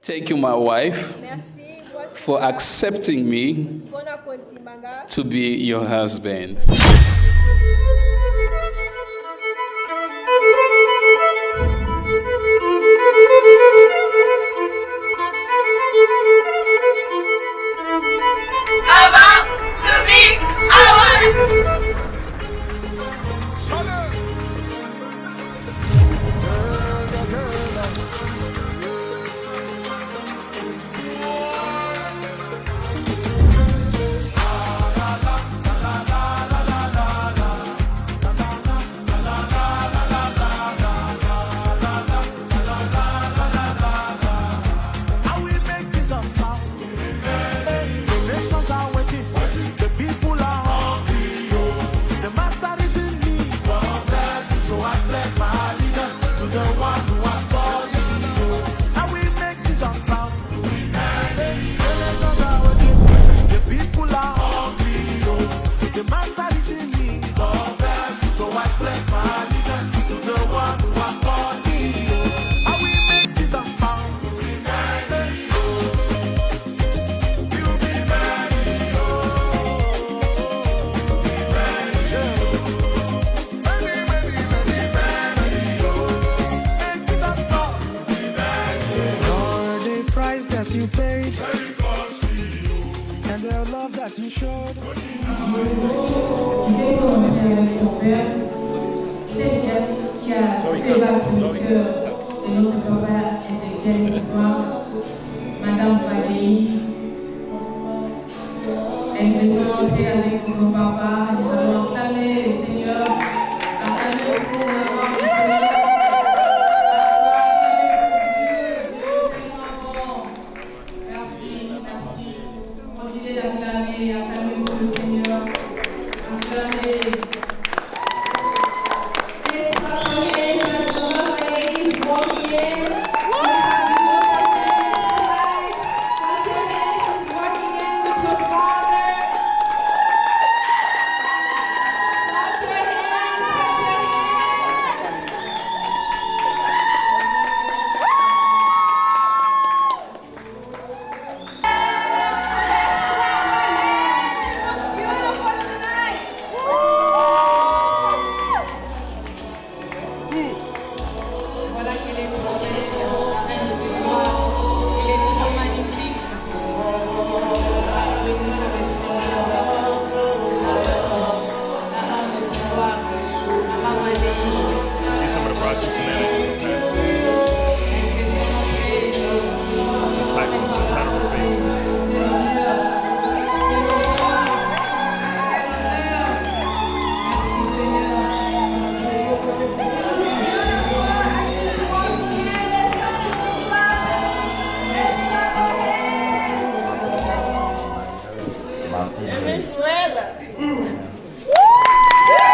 Thank you, my wife, for accepting me to be your husband. About to be our you paid and the love that you showed. Son père, Seigneur qui a préparé le cœur de notre papa Ézéchiel ce soir, Madame Valérie, elle veut entrer avec son papa, nous allons acclamer le Seigneur, acclamer pour l'avoir du Seigneur.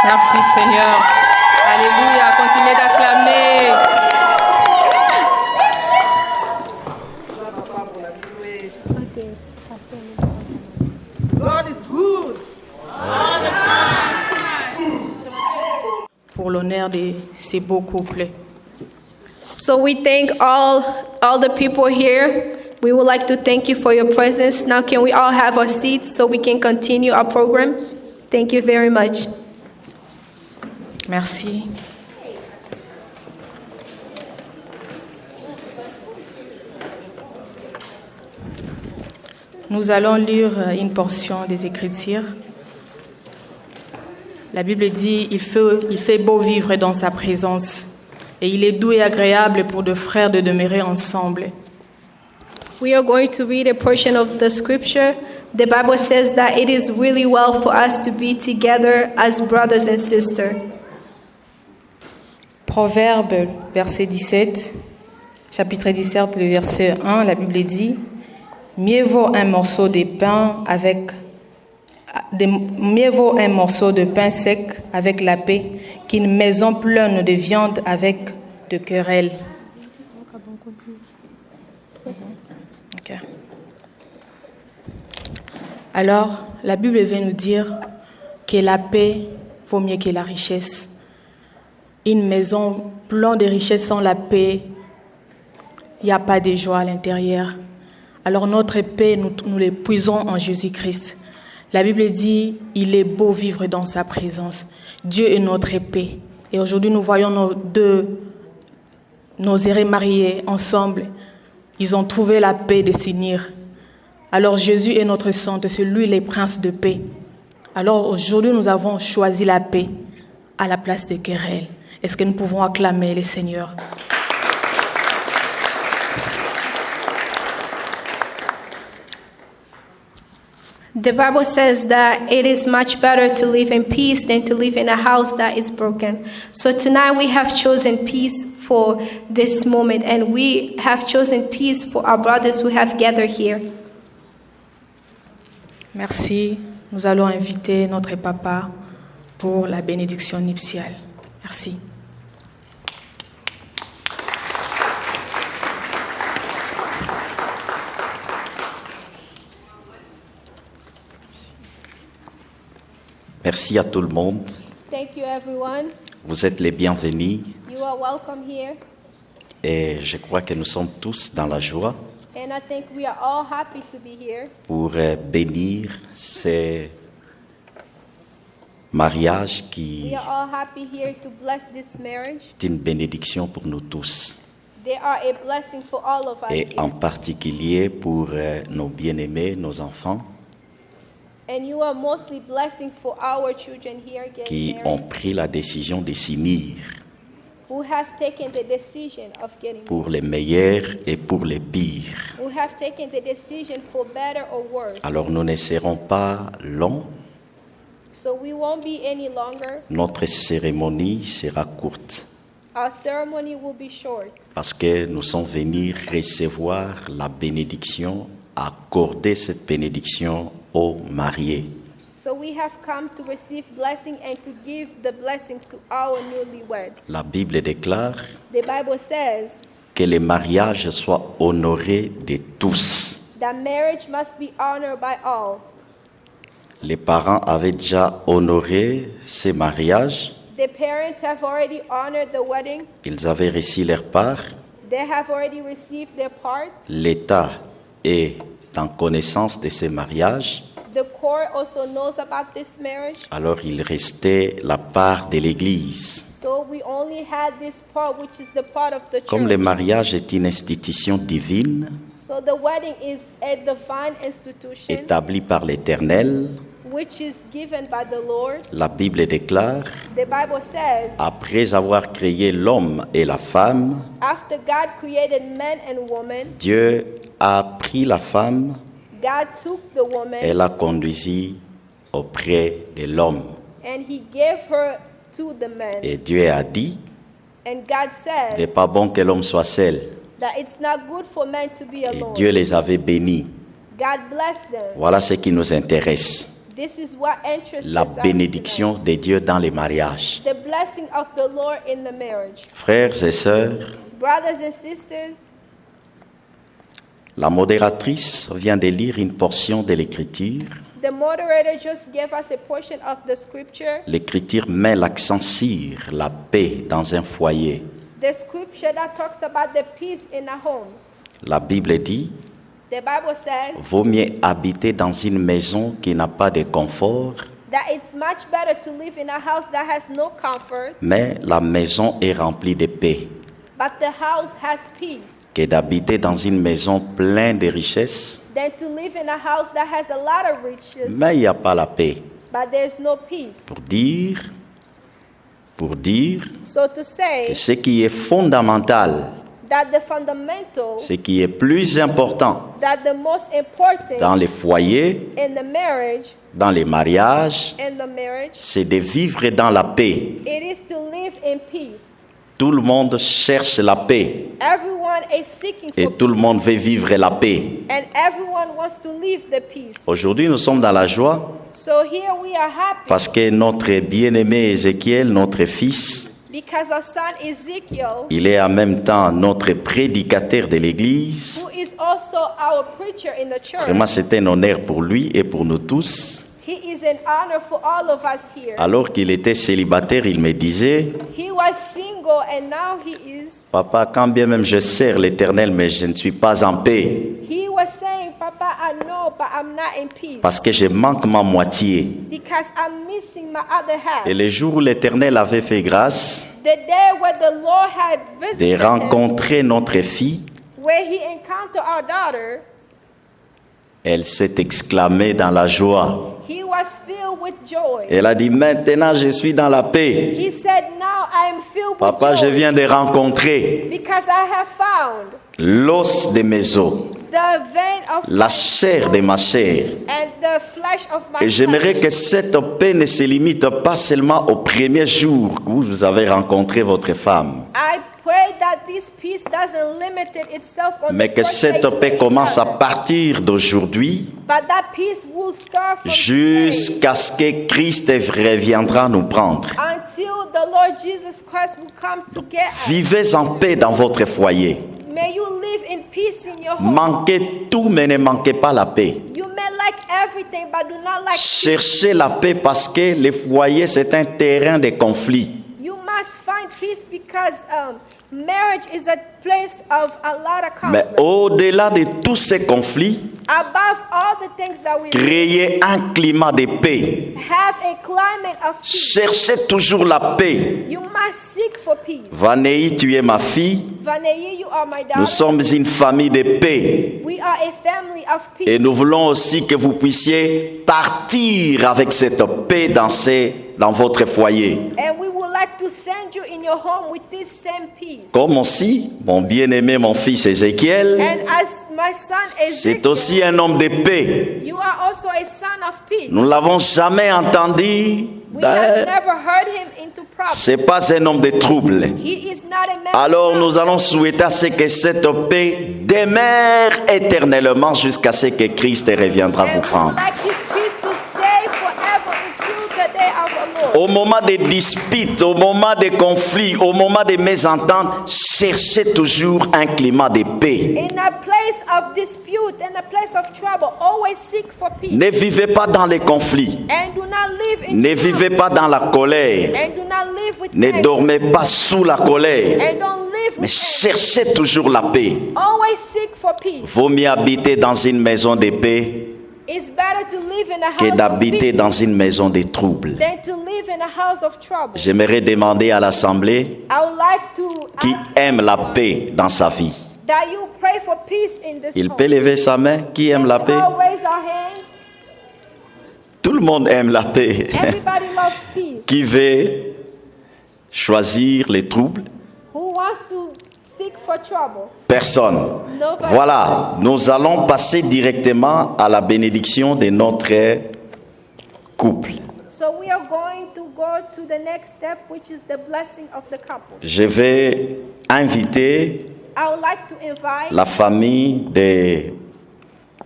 Merci Seigneur. Alléluia. Continuez d'acclamer. God is good. Pour l'honneur de ces beaux couples. So we thank all the people here. We would like to thank you for your presence. Now can we all have our seats so we can continue our program? Thank you very much. Merci. Nous allons lire une portion des Écritures. La Bible dit, il fait beau vivre dans sa présence et il est doux et agréable pour deux frères de demeurer ensemble. We are going to read a portion of the scripture. The Bible says that it is really well for us to be together as brothers and sisters. Proverbe, verset 17, chapitre 17, le verset 1, la Bible dit « Mieux vaut un morceau de pain sec avec la paix qu'une maison pleine de viande avec de querelles. » Okay. Alors, la Bible vient nous dire que la paix vaut mieux que la richesse. Une maison pleine de richesses sans la paix il n'y a pas de joie à l'intérieur. Alors notre paix, nous l'épuisons en Jésus-Christ. La Bible dit, il est beau vivre dans sa présence. Dieu est notre paix. Et aujourd'hui, nous voyons nos hérés mariés ensemble. Ils ont trouvé la paix de s'unir. Alors Jésus est notre centre, c'est lui le prince de paix. Alors aujourd'hui, nous avons choisi la paix à la place des querelles. Est-ce que nous pouvons acclamer le Seigneur? The Bible says that it is much better to live in peace than to live in a house that is broken. So tonight we have chosen peace for this moment, and we have chosen peace for our brothers who have gathered here. Merci. Nous allons inviter notre papa pour la bénédiction nuptiale. Merci. Merci à tout le monde. Thank you, everyone. Vous êtes les bienvenus You are welcome here, et je crois que nous sommes tous dans la joie and I think we are all happy to be here pour bénir ces mariages qui We are all happy here to bless this marriage. est une bénédiction pour nous tous, They are a blessing for all of us et here. en particulier pour nos bien-aimés, nos enfants And you are mostly blessing for our children here qui getting ont married, pris la décision de s'unir who have taken the decision of getting pour les meilleurs et pour les pires. married, who have taken the decision for better or worse. Alors nous ne serons pas longs, So we won't be any longer. notre cérémonie sera courte Our ceremony will be short parce que nous sommes venus recevoir la bénédiction, accorder cette bénédiction aux mariés. So we have come to receive blessing and to give the blessing to our newlyweds. La Bible déclare The Bible says que les mariages soient honorés de tous. that marriage must be honored by all. Les parents avaient déjà honoré ces mariages, The parents have already honored the wedding. ils avaient reçu leur part. They have already received their part. L'État est en connaissance de ces mariages, The court also knows about this marriage. alors il restait la part de l'Église. So we only had this part, which is the part of the Comme le church. mariage est une institution divine, So the wedding is a divine institution, établie par l'Éternel, which is given by the Lord. la Bible déclare, The Bible says, après avoir créé l'homme et la femme, after God created man and woman, Dieu a pris la femme God took the woman et l'a conduisie auprès de l'homme. and he gave her to the man. Et Dieu a dit, And God il n'est said pas bon que l'homme soit seul. that it's not good for man to be Et alone. Dieu les avait bénis. God blessed them. Voilà ce qui nous intéresse. This is what interests La us bénédiction tonight. de Dieu dans les mariages. The blessing of the Lord in the marriage. Frères et sœurs, Brothers and sisters, la modératrice vient de lire une portion de l'Écriture. the moderator just gave us a portion of the scripture. L'Écriture met l'accent sur la paix dans un foyer. The scripture that talks about the peace in a home. La Bible dit, The Bible says vaut mieux habiter dans une maison qui n'a pas de confort, that it's much better to live in a house that has no comfort, mais la maison est remplie de paix, but the house has peace, que d'habiter dans une maison pleine de richesses, than to live in a house that has a lot of riches, mais il n'y a pas la paix. but there's no peace. Pour dire So to say que ce qui est fondamental, that the fundamental, ce qui est plus important that the most important dans les foyers, in the marriage, dans les mariages, c'est de vivre dans la paix. it is to live in peace. Tout le monde cherche la paix Everyone is seeking et for tout le peace, monde veut vivre la paix. and everyone wants to live the peace. Aujourd'hui, nous sommes dans la joie So here we are happy parce que notre bien-aimé Ézéchiel, notre fils, because our son Ezekiel, il est en même temps notre prédicateur de l'Église. who is also our preacher in the church, Vraiment, c'est un honneur pour lui et pour nous tous. He is an honor for all of us here. Alors qu'il était célibataire, il me disait, He was single and now he is. Papa, quand bien même je sers l'Éternel, mais je ne suis pas en paix, He was saying, Papa, I know, but I'm not in peace parce que je manque ma moitié. because I'm missing my other half. Et le jour où l'Éternel avait fait grâce The day where the Lord had de visited him, rencontrer notre fille, where he encountered our daughter, elle s'est exclamée dans la joie. he was filled with joy. Elle a dit, maintenant je suis dans la paix. He said, now I am filled Papa, with je joy viens de rencontrer because I have found l'os de mes os, the vein of la chair de ma chair. and the flesh of my Et j'aimerais flesh. que cette paix ne se limite pas seulement au premier jour où vous avez rencontré votre femme, I pray that this peace doesn't limit itself on mais the que first day cette you paix meet commence à her, partir d'aujourd'hui but that peace will start from today jusqu'à ce que Christ reviendra nous prendre. until the Lord Jesus Christ will come to get us. Vivez en paix dans votre foyer. May you live in peace in your home. Manquez tout, mais ne manquez pas la paix. You may like everything, but do not like peace. Cherchez la paix parce que le foyer, c'est un terrain de conflit. You must find peace because marriage is a place of a lot of Mais conflict. au-delà de tous ces conflits, Above all the things that we créez un climat de paix. have a climate of peace. Cherchez toujours la paix. You must seek for peace. Vanei, tu es ma fille. Vanessa, you are my daughter. Nous sommes une famille de paix. We are a family of peace. Et nous voulons aussi que vous puissiez partir avec cette paix dans votre foyer. And we would like to send you in your home with this same peace. Comme aussi, mon bien-aimé, mon fils Ézéchiel, And as my son c'est Ezekiel, aussi un homme de paix. you are also a son of peace. Nous ne l'avons jamais entendu. We have never heard him into problems. C'est pas un homme de trouble. He is not a man. Alors nous allons souhaiter à ce que cette paix demeure éternellement jusqu'à ce que Christ reviendra vous And we would prendre. like his peace to stay forever until the day of the Lord. Au moment des disputes, au moment des conflits, au moment des mésententes, cherchez toujours un climat de paix. In a place of dispute, in a place of trouble, always seek for peace. Ne vivez pas dans les conflits. And do not live in Ne vivez pas dans la colère. And do not live with Ne anger. dormez pas sous la colère. And don't live Mais with anger. cherchez toujours la paix. Always seek for peace. Vaut mieux habiter dans une maison de paix It's better to live in a que house of d'habiter peace dans une maison de trouble. than to live in a house of trouble. J'aimerais demander à l'Assemblée I would like to qui ask aime la paix dans sa vie. that you pray for peace in this Il home. peut lever sa main. Qui aime la We paix? all raise our hands. Tout le monde aime la paix. Everybody loves peace. Qui veut choisir les troubles? Who wants to seek for trouble? Personne. Nobody. Voilà, nous allons passer directement à la bénédiction de notre couple. So we are going to go to the next step, which is the blessing of the couple. Je vais inviter I would like to invite la famille de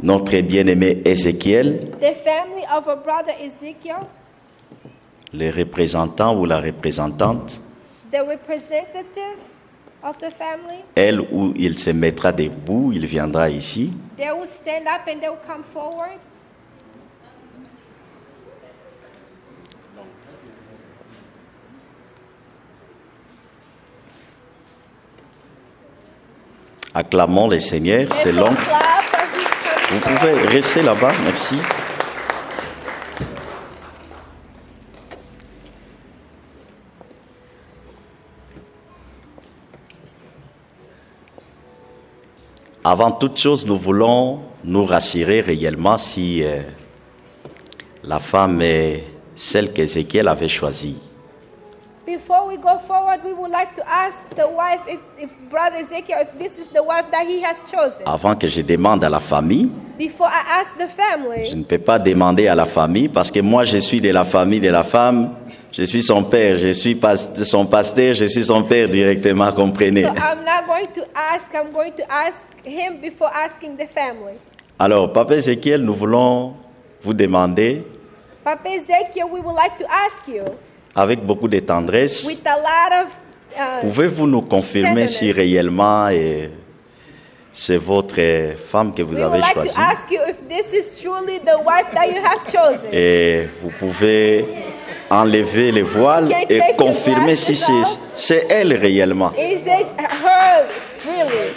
notre bien-aimé Ézéchiel, the family of our brother Ezekiel, le représentant ou la représentante, the representative of the family. elle ou il se mettra debout, il viendra ici. They will stand up and they will come forward. Acclamons le Seigneur, c'est Let's long. clap for his Vous coming. pouvez rester là-bas, merci. Avant toute chose, nous voulons nous rassurer réellement si la femme est celle qu'Ézéchiel avait choisie. Before we go forward, we would like to ask the wife if Brother Ezekiel, if this is the wife that he has chosen. Avant que je demande à la famille, Before I ask the je family, ne peux pas demander à la famille parce que moi je suis de la famille de la femme, je suis son père, je suis son pasteur, je suis son père directement, comprenez. so I'm not going to ask, I'm going to ask him before asking the family. Alors, Papa Ézéchiel, nous voulons vous demander, Papa Ezekiel, we would like to ask you, avec beaucoup de tendresse, with a lot of pouvez-vous nous confirmer si tenderness. réellement c'est votre femme que vous we would avez like choisie? to ask you if this is truly the wife that you have chosen. Et vous pouvez enlever les voiles et confirmer si c'est elle réellement. Is it her, really?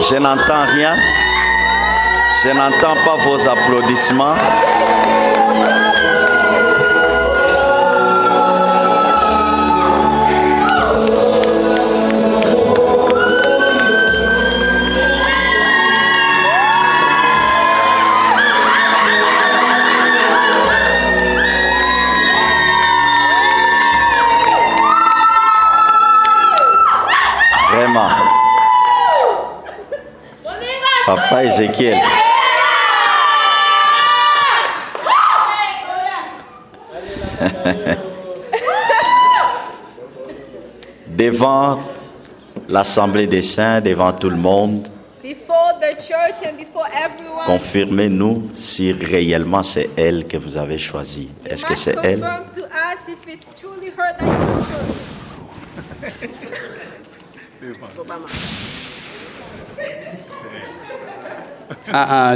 Je n'entends rien. Je n'entends pas vos applaudissements. Vraiment. Papa Ézéchiel. Devant l'Assemblée des saints, devant tout le monde, Before the church and before everyone, confirmez-nous si réellement c'est elle que vous avez choisie. Est-ce que c'est elle? confirm to us if it's truly her that you have chosen.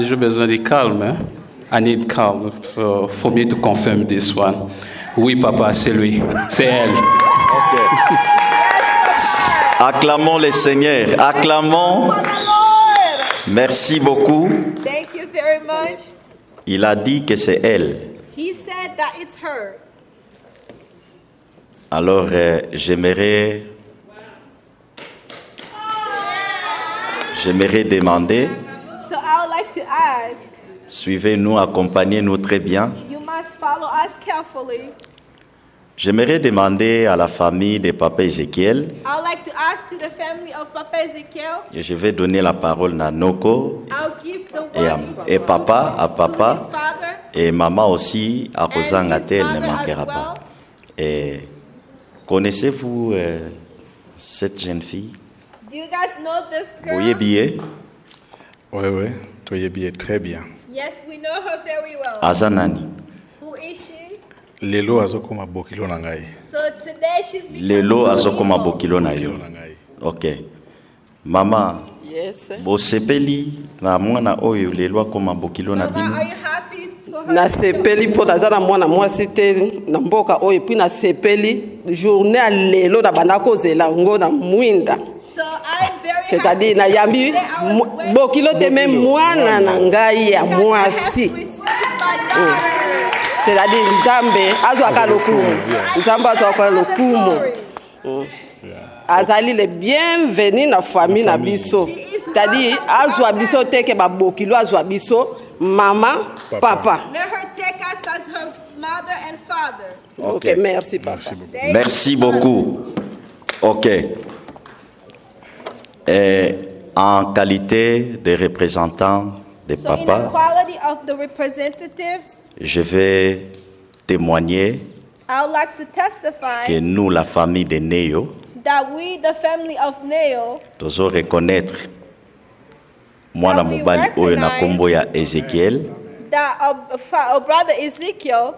J'ai besoin de calme. Hein? I need calm. So for me to confirm this one. Oui, papa, c'est lui. C'est elle. Acclamons le Seigneur. Acclamons. Merci beaucoup. Thank you very much. Il a dit que c'est elle. He said that it's her. Alors, j'aimerais demander, So I would like to ask, suivez-nous, accompagnez-nous très bien. you must follow us carefully. J'aimerais demander à la famille de Papa Ézéchiel, I would like to ask to the family of Papa Ezekiel. et je vais donner la parole à Noko I'll give the et papa, à to papa, his father. et maman aussi, à Rosangate, elle ne mother as manquera pas. well. Et connaissez-vous cette jeune fille? Do you guys know this girl? Voyez bien, Oui, tu bien, très bien. Yes, we know her very well. Azanani. Who is she? Lelo azokoma bokilo na ngai. So today she's become Lelo azokoma Igbo. bokilo na yo. Bokilo na ngai. Ok. Mama, Yes. bosepeli na mwana oyo lelo akoma bokilo na Mama, bino. are you happy for her? nasepeli mpo naza na mwana mwasi te na mboka oyo puis nasepeli journée ya lelo na banda kozela yango na mwinda So I'm very c'est-à-dire happy. nayambi Today I was waiting bokilo te me mwana na ngai ya because I have mwasi received my daughter. c'est-à-dire nzambe azwaka lokumu nzambe azwaka lokumu azali le bienvenu na famille na biso c'est-à-dire azwa biso te ke babokilo azwa biso mama papa Let her take us as her mother and father. ok merci papa Merci beaucoup. Thank Merci you. beaucoup. Ok. Et en qualité de représentant de So in the papa, quality of the representatives, je vais témoigner I would like to testify que nous, la famille de Neo, that we, the family of Neo, devons reconnaître mwana mobali oyo na kombo ya Ezekiel that our brother Ezekiel,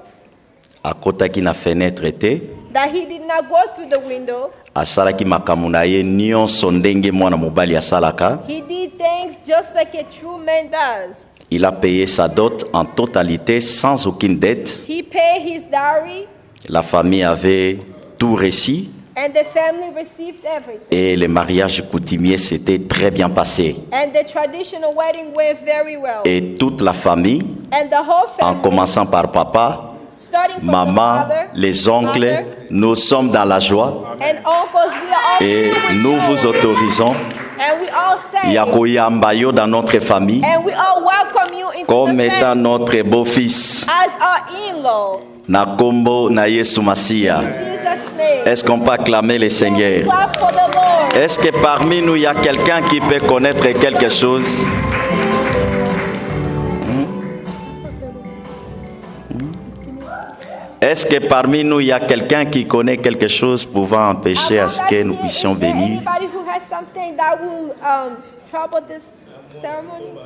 akotaki na fenêtre te, that he did not go through the window. asalaki makambo na ye nyonso ndenge mwana mobali asalaka. He did things just like a true man does. Il a payé sa dot en totalité sans aucune dette. He paid his dowry, La famille avait tout réussi and the family received everything. et le mariage coutumier s'était très bien passé. And the traditional wedding went very well. Et toute la famille, And the whole en family, commençant par papa, starting from the maman, father, les oncles, mother, nous sommes dans la joie and uncles, we are all et filled with nous vous joy. autorisons And we all say, ya koyamba yo dans notre famille and we all welcome you into comme the étant family notre beau-fils. as our in-law. Na kombo na Yesu Masia. In Jesus' name. Est-ce qu'on peut acclamer le Seigneur? Clap for the Lord. Est-ce que parmi nous, il y a quelqu'un qui peut connaître quelque chose? Est-ce que parmi nous, il y a quelqu'un qui connaît quelque chose pouvant empêcher à ce que nous puissions bénir? Anybody who has something that will trouble this ceremony?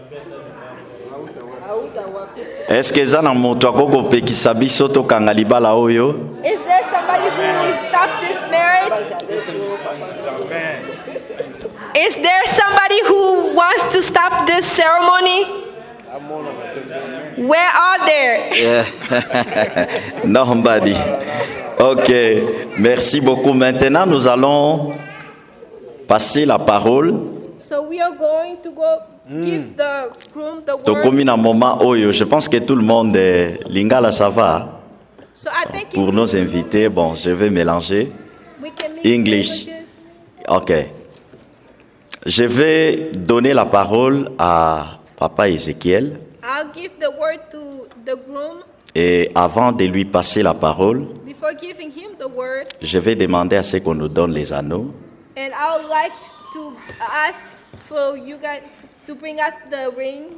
Est-ce que ça n'a moto akoko pekisa biso to kanga libala oyo? Is there somebody who will stop this marriage? Is there somebody who wants to stop this ceremony? Where are there? Nobody. Ok, merci beaucoup. Maintenant, nous allons passer la parole. So we are going to go give the groom the word. Tokomi na moment oyo, je pense que tout le monde lingala ça va. So I think Pour nos invités, bon, je vais mélanger. we can mix English. languages. Ok. Je vais donner la parole à Papa Ézéchiel. I'll give the word to the groom. Et avant de lui passer la parole, Before giving him the word, je vais demander à ce qu'on nous donne les anneaux. and I would like to ask for you guys to bring us the ring.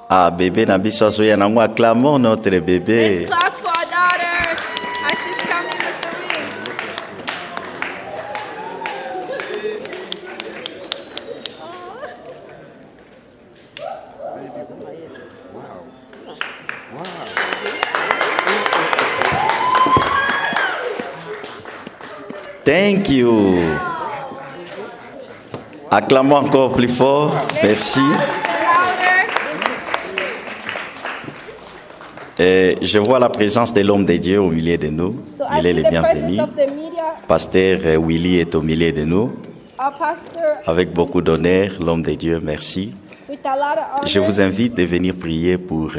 Ah, bébé Nabiso Asoya Nango, acclamons notre bébé. Let's clap for our daughter as she's coming with the ring. Thank you. Acclamons encore plus fort. Merci. Et je vois la présence de l'homme de Dieu au milieu de nous. So I Il est see le the bienvenu. presence of the media. Pasteur Willy est au milieu de nous. Our pastor Avec beaucoup d'honneur, l'homme de Dieu, merci. with a lot of honor. Je vous invite de venir prier pour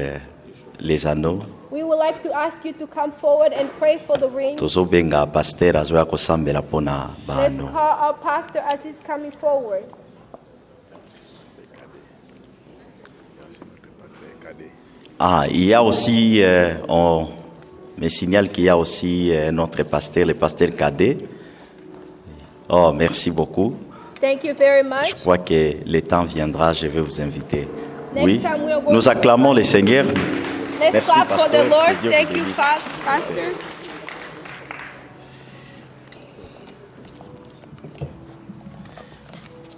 les anneaux. We would like to ask you to come forward and pray for the ring. Tozobenga pasteur azoya kosambela pona Let's bano. call our pastor as he's coming forward. Ah, il y a aussi, on me signale qu'il y a aussi notre pasteur, le pasteur Cadet. Oh, merci beaucoup. Thank you very much. Je crois que le temps viendra, je vais vous inviter. Next Oui, time we are going nous acclamons le Seigneur. Let's Merci, clap for the pasteur. Lord. Que Dieu Thank vous you, bénisse. Pastor.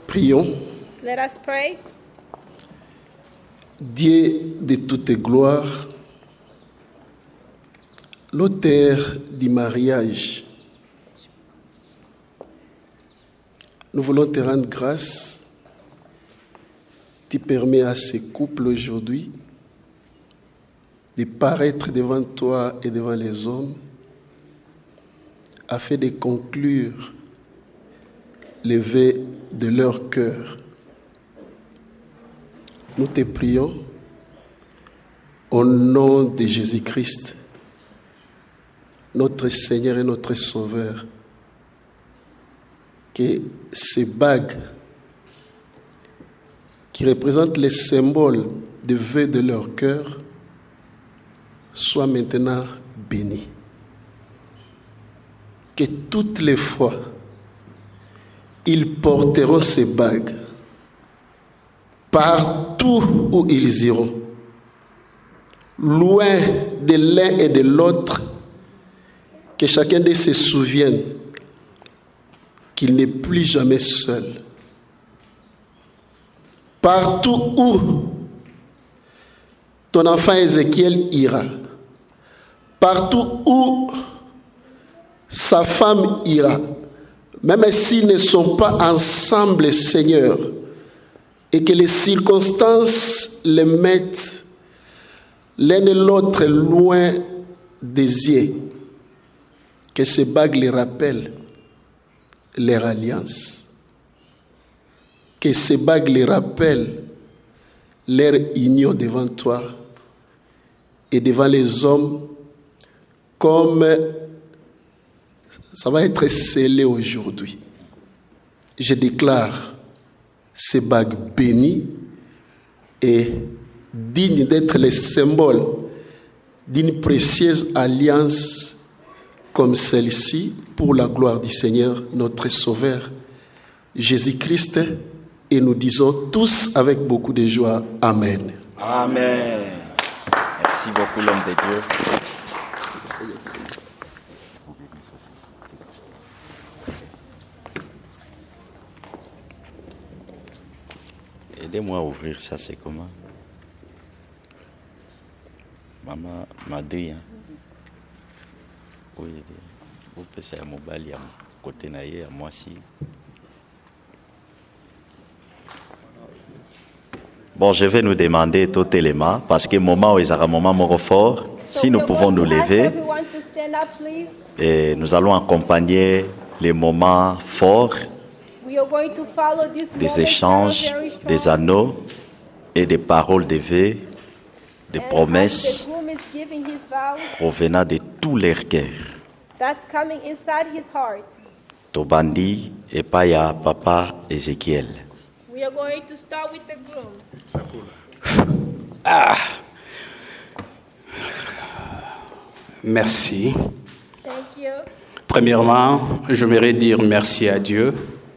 Prions. Let us pray. Dieu de toute gloire, l'auteur du mariage, nous voulons te rendre grâce. Tu permets à ces couples aujourd'hui de paraître devant toi et devant les hommes afin de conclure les vœux de leur cœur. Nous te prions au nom de Jésus-Christ, notre Seigneur et notre Sauveur, que ces bagues qui représentent les symboles de vœux de leur cœur soient maintenant bénies. Que toutes les fois, ils porteront ces bagues partout où ils iront, loin de l'un et de l'autre, que chacun d'eux se souvienne qu'il n'est plus jamais seul. Partout où ton enfant Ézéchiel ira, partout où sa femme ira, même s'ils ne sont pas ensemble, Seigneur, et que les circonstances les mettent l'un et l'autre loin des yeux, que ces bagues les rappellent leur alliance, que ces bagues les rappellent leur union devant toi et devant les hommes, comme ça va être scellé aujourd'hui. Je déclare ces bagues bénies et dignes d'être les symboles d'une précieuse alliance comme celle-ci pour la gloire du Seigneur, notre Sauveur, Jésus-Christ. Et nous disons tous avec beaucoup de joie, Amen. Amen. Merci beaucoup, l'homme de Dieu. Aidez-moi à ouvrir ça, c'est comment? Maman m'a dit, hein? Oui, vous pouvez faire mon bali à côté naïe, à moi aussi. Bon, je vais nous demander tout élément, parce que moment où il y aura un moment fort, si nous pouvons nous lever, et nous allons accompagner les moments forts, des échanges, des anneaux et des paroles de vœux, des promesses provenant de tous leurs cœurs. Tobandi et Paya Papa Ézéchiel. We are going to start with the groom. Merci. Thank you. Premièrement, j'aimerais dire merci à Dieu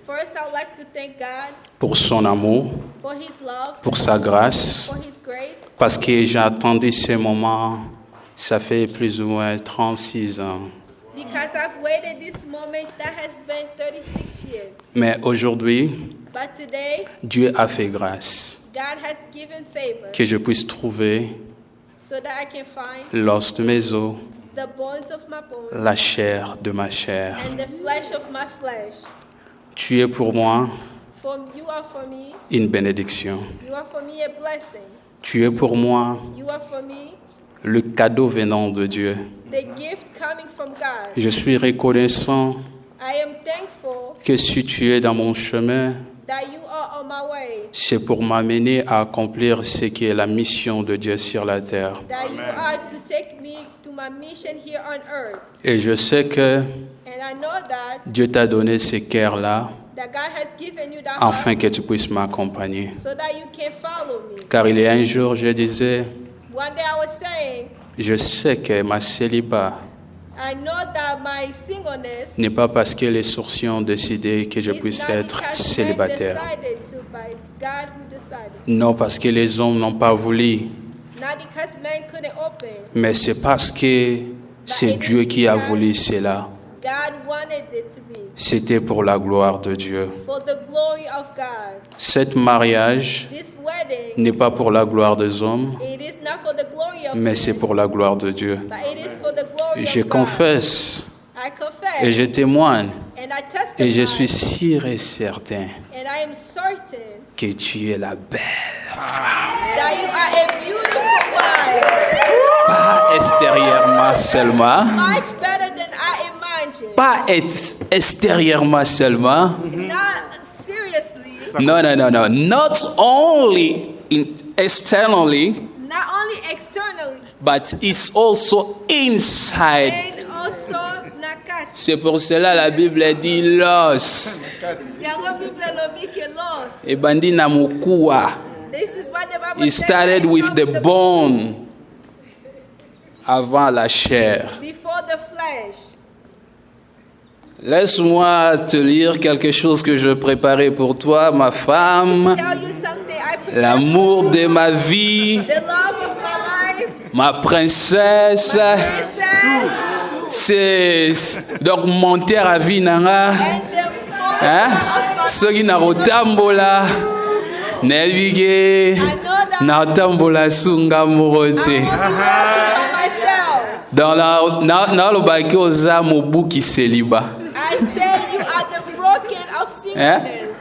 First, I would like to thank God pour son amour, for His love, pour sa grâce, for His grace, parce que j'ai attendu ce moment, ça fait plus ou moins 36 ans. because I've waited this moment that has been 36 years. Mais aujourd'hui, But today, Dieu a fait grâce God has given favor que je puisse trouver so that I can find l'os de mes os, the bones of my bones la chair de ma chair. and the flesh of my flesh. Tu es pour moi You are for me, une bénédiction. you are for me a blessing. Tu es pour moi You are for me le cadeau venant de Dieu. the gift coming from God. Je suis reconnaissant I am thankful que si tu es dans mon chemin, that you are on my way, c'est pour m'amener à accomplir ce qui est la mission de Dieu sur la terre. that you are to take me to my mission here on earth. Et je sais que And I know that Dieu t'a donné ce cœur-là God has given you that afin heart que tu puisses m'accompagner. so that you can follow me. Car il y a un jour, je disais, One day I was saying, je sais que ma célibat I know that my singleness n'est pas parce que les sourciers ont décidé que je is puisse not être because célibataire. men decided to, but it's God who decided. Non parce que les hommes n'ont pas voulu, Not because men couldn't open, mais c'est parce que c'est Dieu qui a voulu cela. God wanted it to be C'était pour la gloire de Dieu. for the glory of God. Cet mariage This wedding, n'est pas pour la gloire des hommes, it is not for the glory of mais men, c'est pour la gloire de Dieu. but it is for the glory Je of God. confesse I confess et je témoigne and I testify et je suis sûr et certain and I am certain que tu es la belle. that you are a beautiful wife, Pas extérieurement seulement, much better than I imagined. pas extérieurement seulement. Not seriously, No, no, no, no. Not only externally, not only externally, but it's also inside. and also nakati. C'est pour cela la Bible dit l'os. Yango Bible lobi ke lost. Et bandi na mukua. This is what the Bible It says, started with from the bone avant la chair. before the flesh. Laisse-moi te lire quelque chose que je préparais pour toi, ma femme, Tell you something. I put l'amour de ma vie, the love of my life, ma princesse. princess, C'est donc monter à vie nanga. and the Hein? Soki na kotambola nayebike natambola sunga moko te. myself. Nalobaki oza mobuki célibat. I say you are the broken of singleness.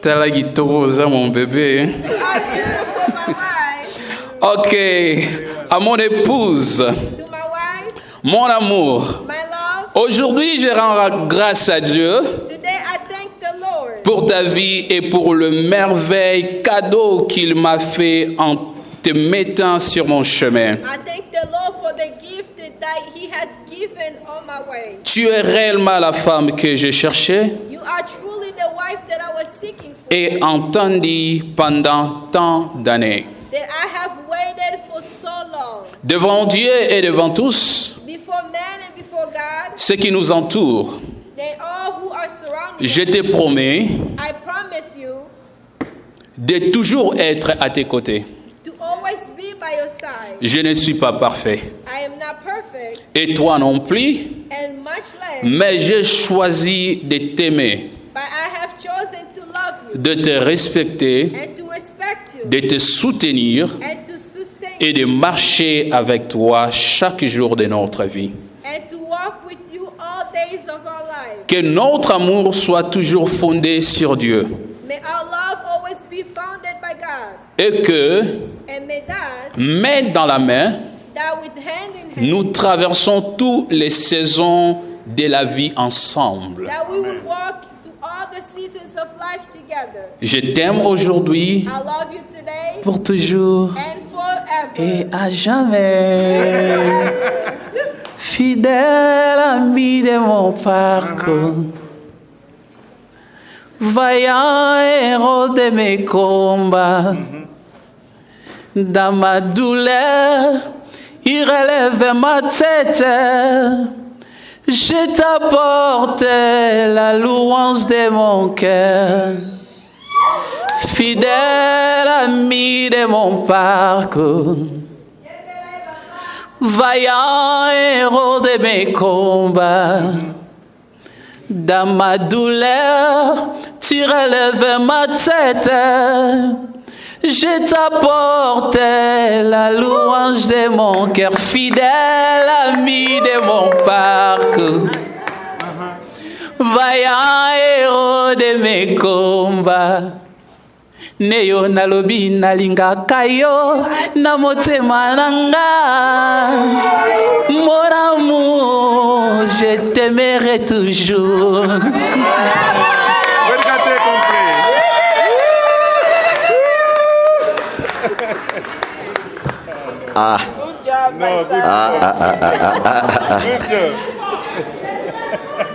Tala kitoko oza mon bébé. You are beautiful, my wife. Ok, à mon épouse, To my wife, mon amour. my love. Aujourd'hui, je rends grâce à Dieu Today I thank the Lord pour ta vie et pour le merveilleux cadeau qu'il m'a fait en te mettant sur mon chemin. I thank the Lord for the gift that He has given on my way. Tu es réellement la femme que je cherchais You are truly the wife that I was seeking for, et entendue pendant tant d'années. that I have waited for so long. Devant Dieu et devant tous Before man and before God, ceux qui nous entourent, they all who are surrounding je us, te promets I promise you, de toujours être à tes côtés. to always be by your side. Je ne suis pas parfait. I am not perfect, Et toi non plus. and much less, Mais j'ai choisi de t'aimer, but I have chosen to love you, de te respecter, and to respect you, de te soutenir and to sustain et de marcher avec toi chaque jour de notre vie. and to walk with you all days of our life. Que notre amour soit toujours fondé sur Dieu. May our love always be founded by God, Et que, and may that, main dans la main, that with hand in hand, nous traversons toutes les saisons de la vie ensemble. that we would walk through all the seasons of life together. Je t'aime aujourd'hui, I love you today pour toujours and forever. et à jamais. Fidèle ami de mon parcours, vaillant héros de mes combats, dans ma douleur, il relève ma tête. Je t'apporte la louange de mon cœur. Fidèle ami de mon parcours, vaillant héros de mes combats, dans ma douleur, tu relèves ma tête. Je t'apporte la louange de mon cœur, fidèle ami de mon parcours, vaillant héros de mes combats. Neyo nalobi nalingaka yo na motema nanga. Mon amour, je t'aimerai toujours. Ah.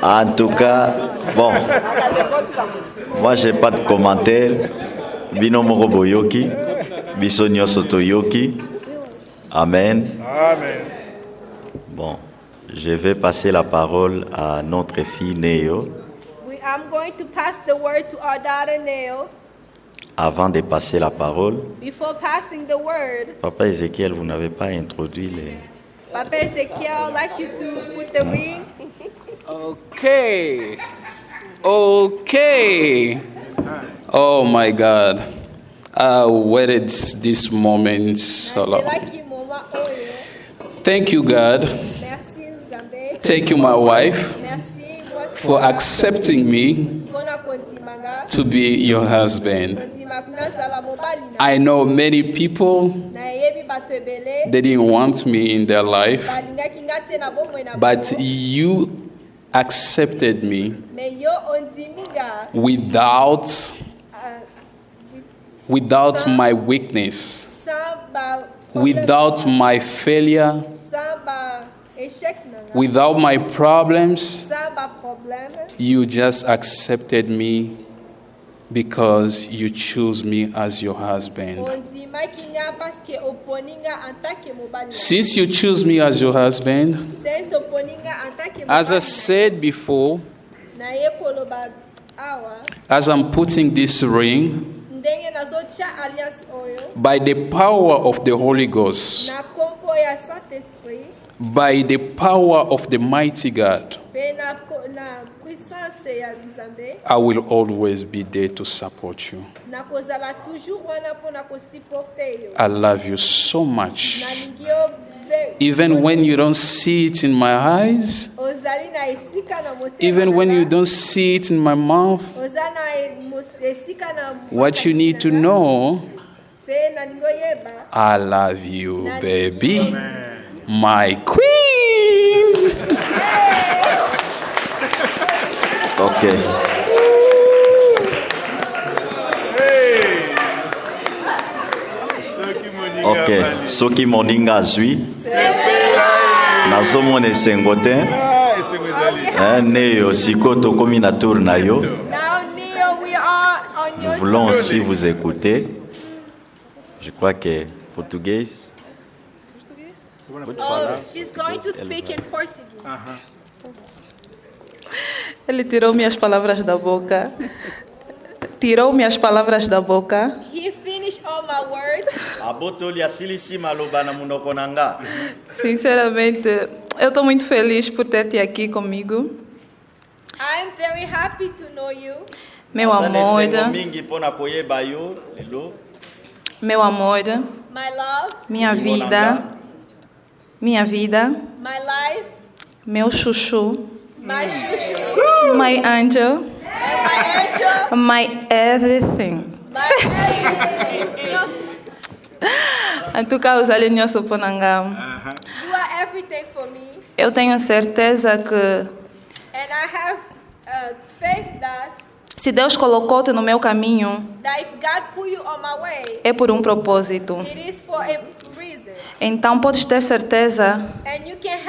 En tout cas, bon, moi j'ai pas de commentaires. Bino moko boyoki, biso nyonso toyoki. Amen. Amen. Bon, je vais passer la parole à notre fille Néo. I'm going to pass the word to our daughter Neo. Avant de passer la parole, Before passing the word, Papa Ezekiel, vous n'avez pas introduit les... Papa Ezekiel, I'd like you to put the ring. Okay. Okay. Oh my God. I waited this moment so long. Thank you, God. Thank you, my wife, for accepting me to be your husband. I know many people, they didn't want me in their life, but you accepted me without my weakness, without my failure, without my problems. You just accepted me because you choose me as your husband. Since you choose me as your husband, as I said before, as I'm putting this ring, by the power of the Holy Ghost, by the power of the mighty God, I will always be there to support you. I love you so much. Even when you don't see it in my eyes, even when you don't see it in my mouth, what you need to know, I love you, baby. My queen. Okay. Okay. Soki moninga azwi. Nazomona esengo te. Néo siko tokomi na tour na yo. Nous voulons aussi vous écouter. Je crois que portugais. Oh, she's going to speak in Portuguese. Ele tirou minhas palavras da boca. Tirou minhas palavras da boca. He our words. Abotoli asilisi maloba na munoko nanga. Sinceramente, eu estou muito feliz por ter-te aqui comigo. I'm very happy to know you. Meu amor, mingi pona koyeba yo lelo. meu amor, My love. minha vida, minha vida, My life. meu chuchu, My shushu. my angel, My angel. my everything. My everything. En tout cas, usale nyoso ponanga. You are everything for me. Eu tenho certeza que And I have faith that se Deus colocou-te no meu caminho, if God put you on my way, é por um propósito. it is for a reason. Então podes ter certeza And you can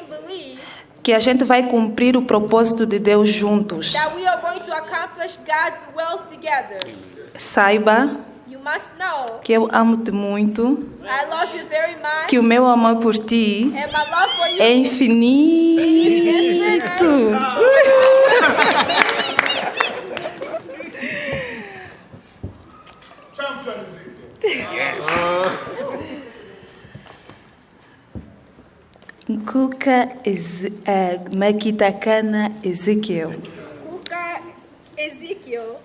believe que a gente vai cumprir o propósito de Deus juntos. that we are going to accomplish God's will together. Saiba You must know que eu amo-te muito, I love you very much. que o meu amor por ti And my love for you é infinito. Nkuka Makitakana Ezequiel. Kuka Ezekiel.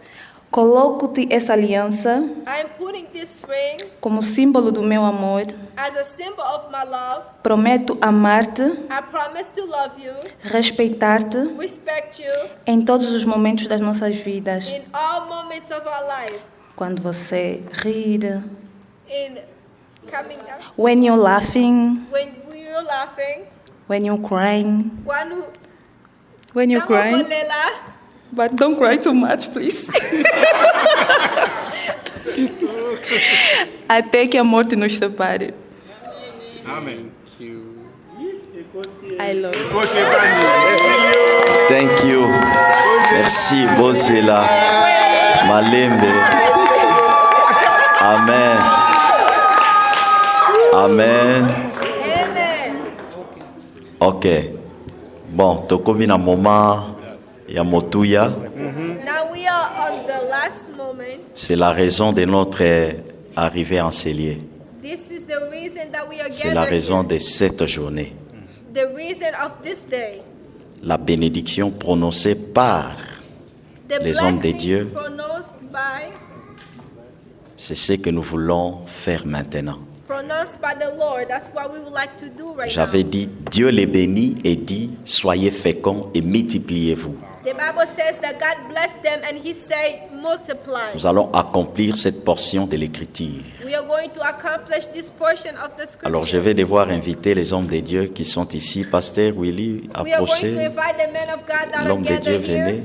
Coloco-te essa aliança I'm putting this ring como símbolo do meu amor. as a symbol of my love. Prometo amar-te, I promise to love you, respeitar-te respect you em todos os momentos das nossas vidas. in all moments of our life. Quando você rir, In coming up, when you're laughing, when you're laughing, when you're crying, when you're crying. But don't cry too much, please. Até que a morte nos separe. Amen. I love you. Thank you. Merci, Bozela. Malembe. Amen. Amen. Amen. Ok. Bon, tokomi na moment ya motuya. Now we are on the last moment. C'est la raison de notre arrivée en Célier. This is the reason that we are C'est la gathered raison here. de cette journée. The reason of this day. La bénédiction prononcée par The les hommes de blessing Dieu, pronounced by c'est ce que nous voulons faire maintenant. pronounced by the Lord. That's what we would like to do right J'avais now. dit, Dieu les bénit et dit, soyez féconds et multipliez-vous. The Bible says that God blessed them and He said, multiply. Nous allons accomplir cette portion de l'écriture. We are going to accomplish this portion of the scripture. Alors je vais devoir inviter les hommes de Dieu qui sont ici. Pasteur Willy, We are going to approchez. invite the men of God that are L'homme de Dieu, gathered here. venez.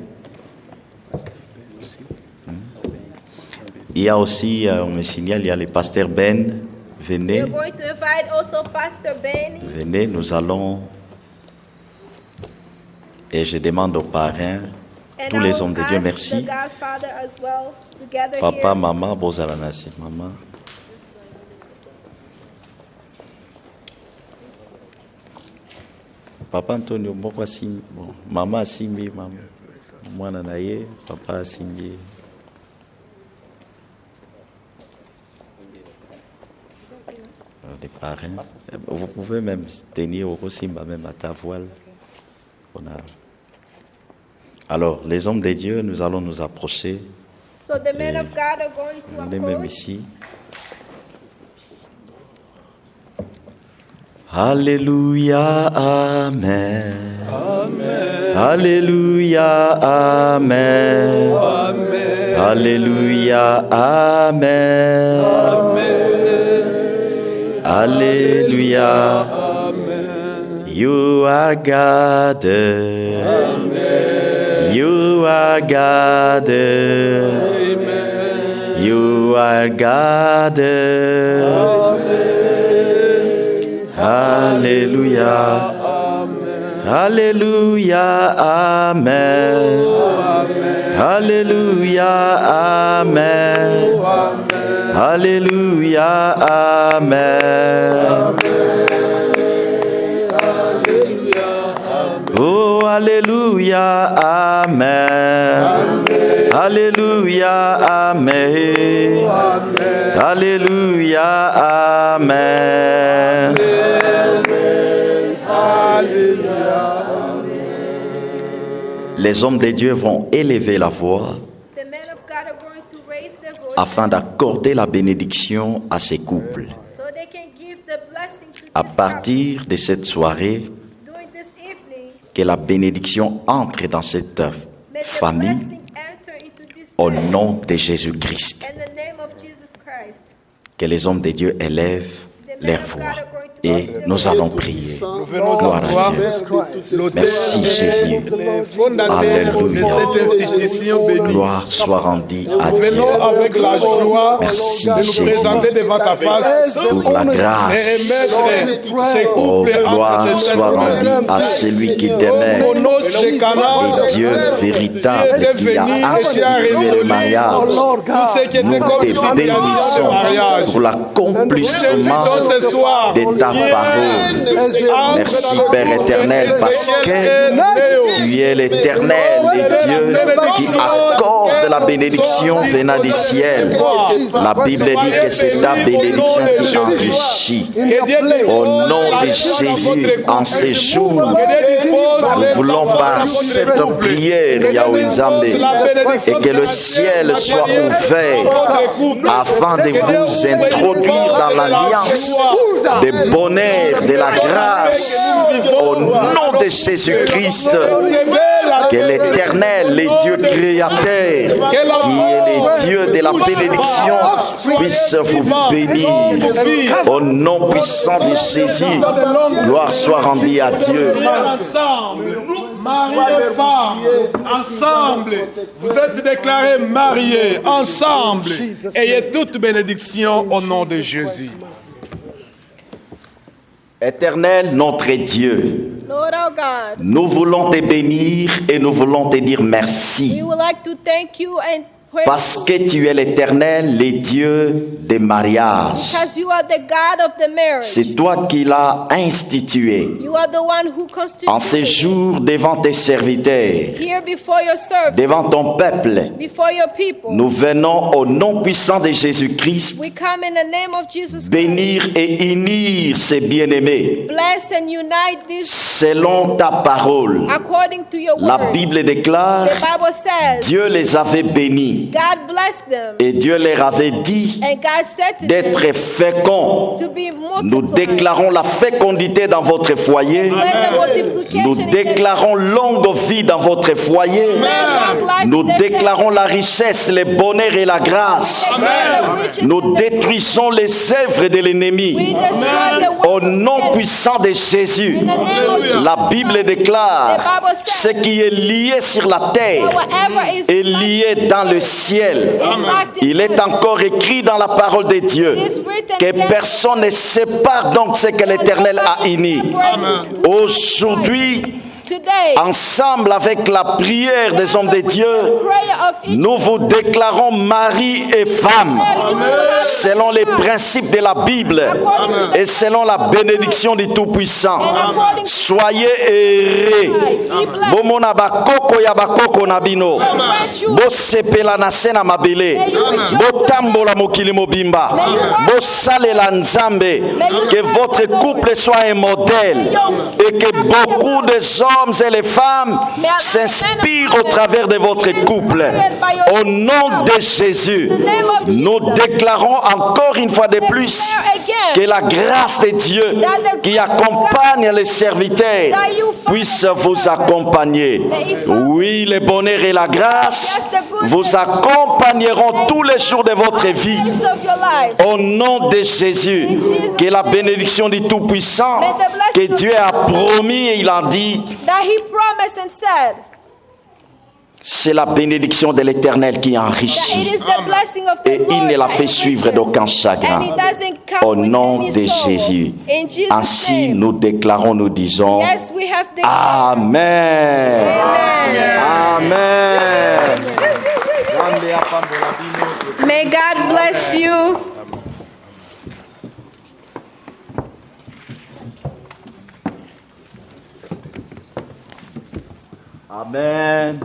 Il y a aussi, on me signale, il y a le pasteur Ben. We Venez, are going to invite also Pastor Benny. venez, nous allons. Et je demande aux parrains, And tous I les will hommes de Dieu, ask merci. the Godfather as well to gather Papa, here. maman, Bozalanasi, maman. Papa Antonio, moko asimbi, bon, maman asimbi, maman. Mwana na ye, papa asimbi. Alors, des parrains. Vous pouvez même tenir au simba, même à ta voile. Alors, les hommes de Dieu, nous allons nous approcher. So the men of God are going to Venez même approach. ici. Alléluia, Amen. Amen. Alléluia, Amen. Amen. Alléluia, Amen. Amen. Alléluia. Amen. You are God. Amen. You are God. Amen. You are God. Amen. Alléluia. Amen. Alléluia. Amen. Alléluia. Amen. Alléluia. Amen. Oh, Alléluia. Amen. Alléluia. Amen. Alléluia, Amen. Les hommes de Dieu vont élever la voix afin d'accorder la bénédiction à ces couples. À partir de cette soirée, que la bénédiction entre dans cette famille au nom de Jésus-Christ. Que les hommes de Dieu élèvent leur voix. Et nous allons prier. Gloire à Dieu. Merci Jésus. Alléluia. Gloire soit rendue à Dieu. Merci Jésus pour la grâce. Oh, gloire soit rendue à celui qui t'aimait. Et Dieu véritable qui a institué le mariage. Nous te bénissons pour l'accomplissement de ta parole. Merci Père éternel parce que tu es l'éternel et Dieu qui accorde la bénédiction venant du ciel. La Bible dit que c'est ta bénédiction qui enrichit. Au nom de Jésus, en ces jours, nous voulons par cette prière, Yahweh Nzambe, et que le ciel soit ouvert afin de vous introduire dans l'alliance de bonheur, de la grâce, au nom de Jésus-Christ. Que l'Éternel, le Dieu créateur, qui est le Dieu de la bénédiction, puisse vous bénir. Au nom puissant de Jésus, gloire soit rendue à Dieu. Mari et femme, ensemble, vous êtes déclarés mariés, ensemble. Ayez toute bénédiction au nom de Jésus. Éternel, notre Dieu, nous voulons te bénir et nous voulons te dire merci. Parce que tu es l'Éternel, le Dieu des mariages. C'est toi qui l'as institué. En ces jours devant tes serviteurs, devant ton peuple, nous venons au nom puissant de Jésus-Christ bénir et unir ces bien-aimés selon ta parole. La Bible déclare, Dieu les avait bénis. Et Dieu leur avait dit d'être féconds. Nous déclarons la fécondité dans votre foyer. Nous déclarons longue vie dans votre foyer. Nous déclarons la richesse, le bonheur et la grâce. Nous détruisons les œuvres de l'ennemi. Au nom puissant de Jésus, la Bible déclare ce qui est lié sur la terre est lié dans le ciel. Il est encore écrit dans la parole de Dieu que personne ne sépare donc ce que l'Éternel a uni. Aujourd'hui, ensemble avec la prière des hommes de Dieu, nous vous déclarons mari et femme selon les principes de la Bible et selon la bénédiction du Tout-Puissant. Soyez heureux. Bomona bakoko ya bakoko na bino. Bosepela na sena mabele. Botambola mokili mobimba. Bosalela Nzambe. Que votre couple soit un modèle et que beaucoup de hommes et les femmes s'inspirent au travers de votre couple. Au nom de Jésus, nous déclarons encore une fois de plus que la grâce de Dieu qui accompagne les serviteurs puisse vous accompagner. Oui, le bonheur et la grâce vous accompagneront tous les jours de votre vie. Au nom de Jésus, que la bénédiction du Tout-Puissant que Dieu a promis et il a dit, c'est la bénédiction de l'Éternel qui enrichit et il ne la fait suivre d'aucun chagrin. Au nom de Jésus. Ainsi nous déclarons, nous disons Amen. Amen. May God bless you. Amen.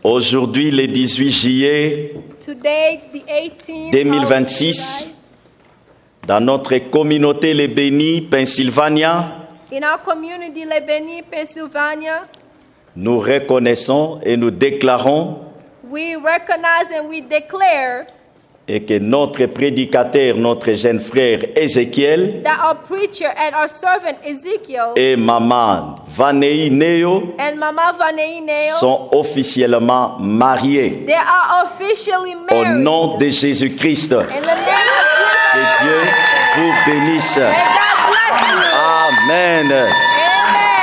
Aujourd'hui, le 18 juillet, Today, the 18th 2026, dans notre communauté Les Bénis, Pennsylvania, in our community, Les Bénis, Pennsylvania, nous reconnaissons et nous déclarons we recognize and we declare et que notre prédicateur, notre jeune frère Ézéchiel that our preacher and our servant Ezekiel et maman Vanei Neo and Mama Vaneineo, sont officiellement mariés they are officially au married. nom de Jésus-Christ. In the name of Que Dieu vous bénisse. Jesus, may God bless you. Amen. Amen.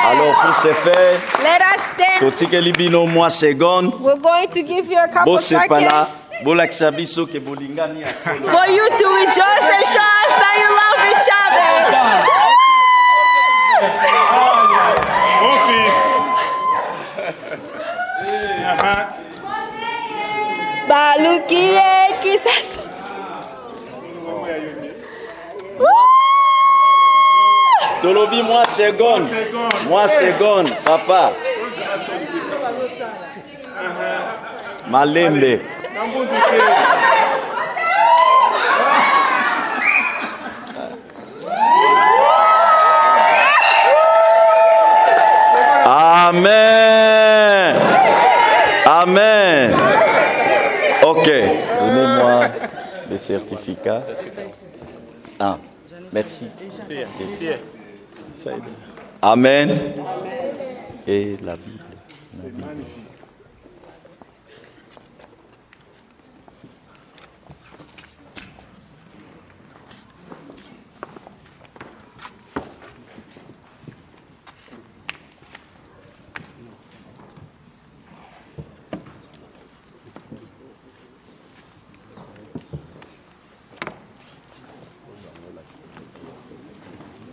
Alors pour ce faire, Let us stand. totikeli bino mwa seconde, We're going to give you a couple bosepala seconds bolakisa biso ke bolingani ya solo. for you to rejoice and show us that you love each other. Mon fils. Balukie kisas. Tolobi mwa seconde, papa. Malembe. Amen. Amen. Ok. Donnez-moi le certificat. Ah, merci. Amen. Et la Bible.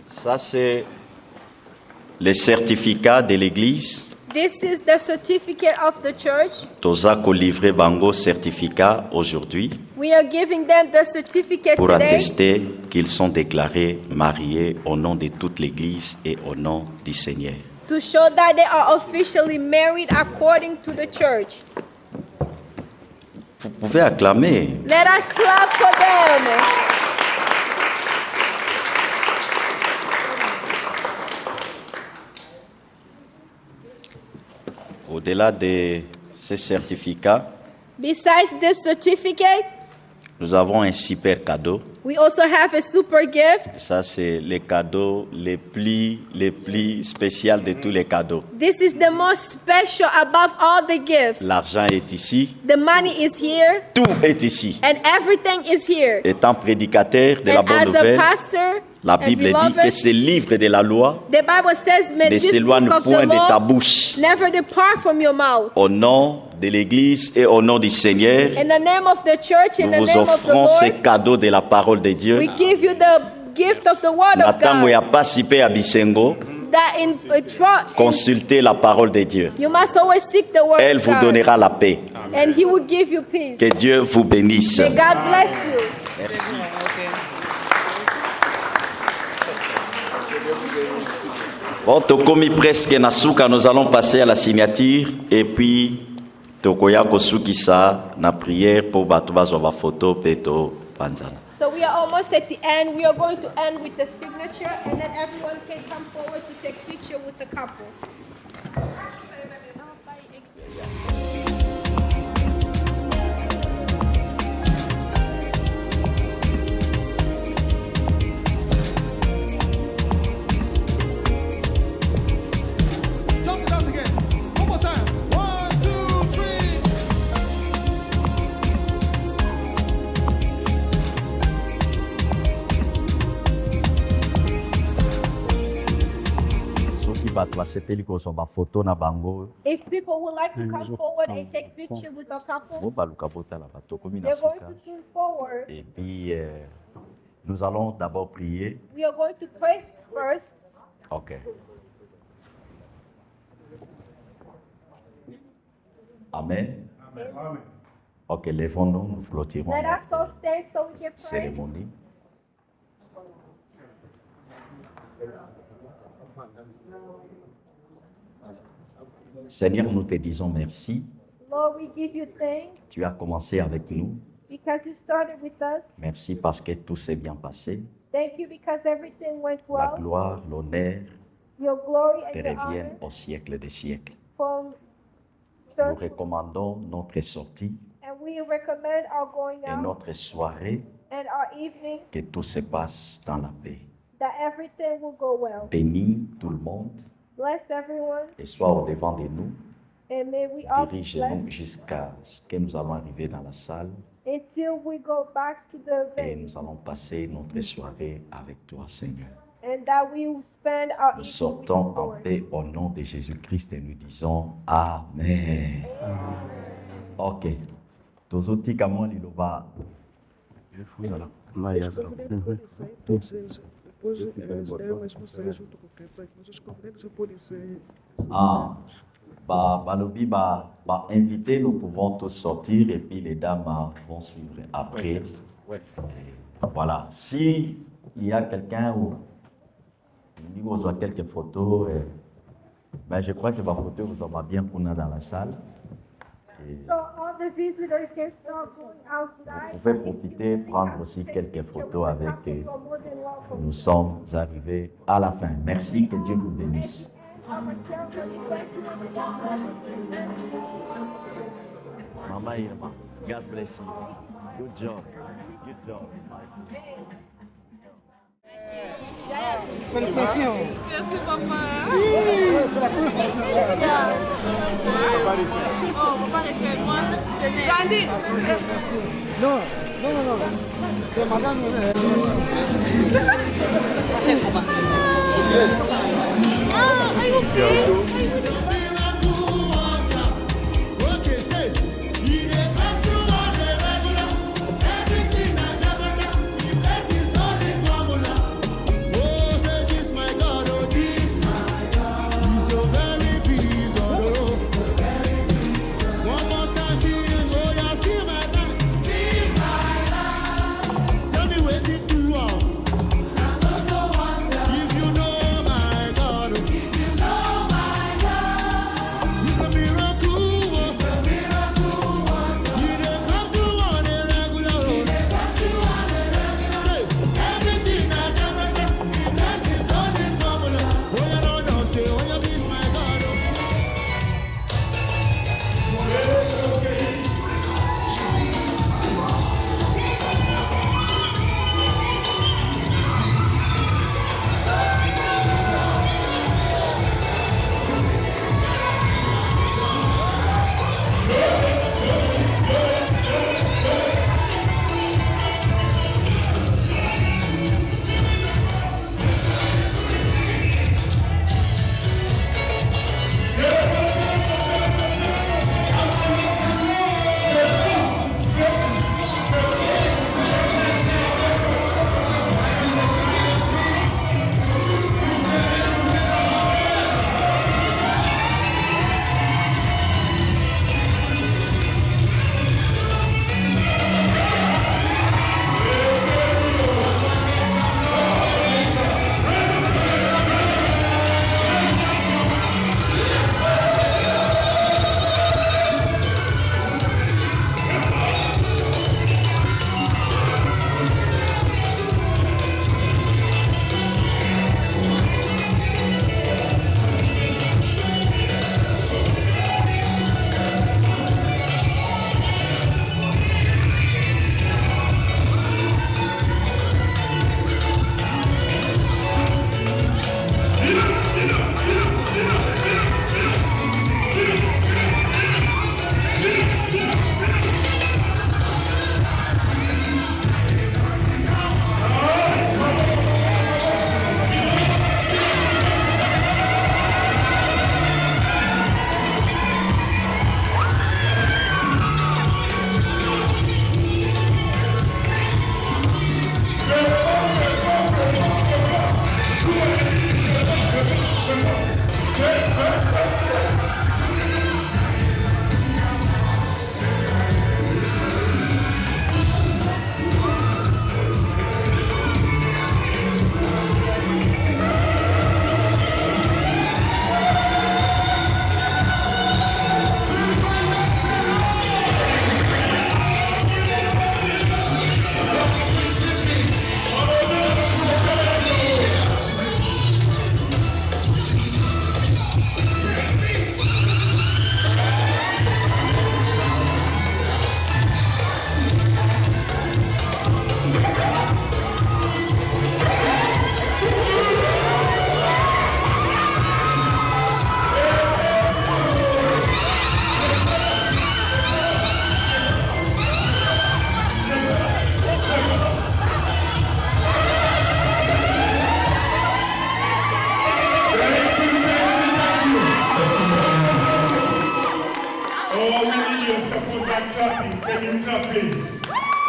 Ça, c'est le certificat de l'église. This is the certificate of the church. Tozako livré bango certificat aujourd'hui We are giving them the certificate pour today attester qu'ils sont déclarés mariés au nom de toute l'église et au nom du Seigneur. to show that they are officially married according to the church. Vous pouvez acclamer. Let us clap for them. Au-delà de ces certificats, Besides this certificate, nous avons un super cadeau. we also have a super gift. Ça, c'est le cadeau le plus spécial de tous les cadeaux. This is the most special above all the gifts. L'argent est ici, The money is here tout est ici. and everything is here. Étant prédicateur de la And bonne as a nouvelle, pastor la and Bible dit que beloved, ce livre de la loi the Bible says, may ne this s'éloigne book of point the de ta law bouche. never depart from your mouth. Au nom de l'Église et au nom du Seigneur, In the name of the church, in nous the vous name of the offrons ce Lord, cadeau de la parole de Dieu. we give you the gift of the word of Natango God. ya pasipe à Bisengo, That in consultez la parole de Dieu. you must always seek the word Elle of vous God, donnera la paix. and He will give you peace. Que Dieu vous bénisse. May God bless you. Merci. Bon, tokomi presque na suka, nous allons passer à la signature et puis tokoya kosukisa na prière pour bato bazwa ba photo peto panzana. So we are almost at the end. We are going to end with the signature, and then everyone can come forward to take picture with the couple. Jump it up again. One more time. 1, 2, 3. Soki bato basepeli kozwa ba photo na bango, If people would like to come forward and take picture with the couple, bo baluka botala bato komi na they're going suka. to turn forward. Et puis nous allons d'abord prier. We are going to pray first. OK. Amen. OK, lèvons-nous, nous clôturons Let us all notre stand so we can pray. cérémonie. Seigneur, nous te disons merci Lord, we give you thanks Tu as commencé avec nous. because you started with us. Merci parce que tout s'est bien passé. Thank you because everything went La well. gloire, l'honneur Your glory te and your reviennent honor au siècle des siècles. from Nous recommandons notre sortie and we recommend our going et out notre soirée, and our evening que tout se passe dans la paix. that everything will go well. Bénis tout le monde Bless everyone et sois au devant de nous. and may we all be Dirige-nous blessed jusqu'à ce que nous allons arriver dans la salle until we go back to the et venue nous allons passer notre soirée avec toi, Seigneur. and that we will spend our Nous evening with sortons you, en Lord. paix au nom de Jésus-Christ et nous disons Amen. Ok. Tozotika mwa liloba. Ah, balobi invité, nous pouvons tous sortir et puis les dames vont suivre après. Et voilà. Si il y a quelqu'un ou il vous a quelques photos, ben je crois que ma photo vous aura bien pour nous dans la salle. Et So all the visitors can start going outside. vous pouvez profiter, prendre aussi quelques photos avec eux. Nous sommes arrivés à la fin. Merci, que Dieu vous bénisse. Mama Irma, God bless you. Good job. Good job. Félicitations. Merci, papa. Oh, papa, moi. Randy. Non. C'est madame. If you know my God,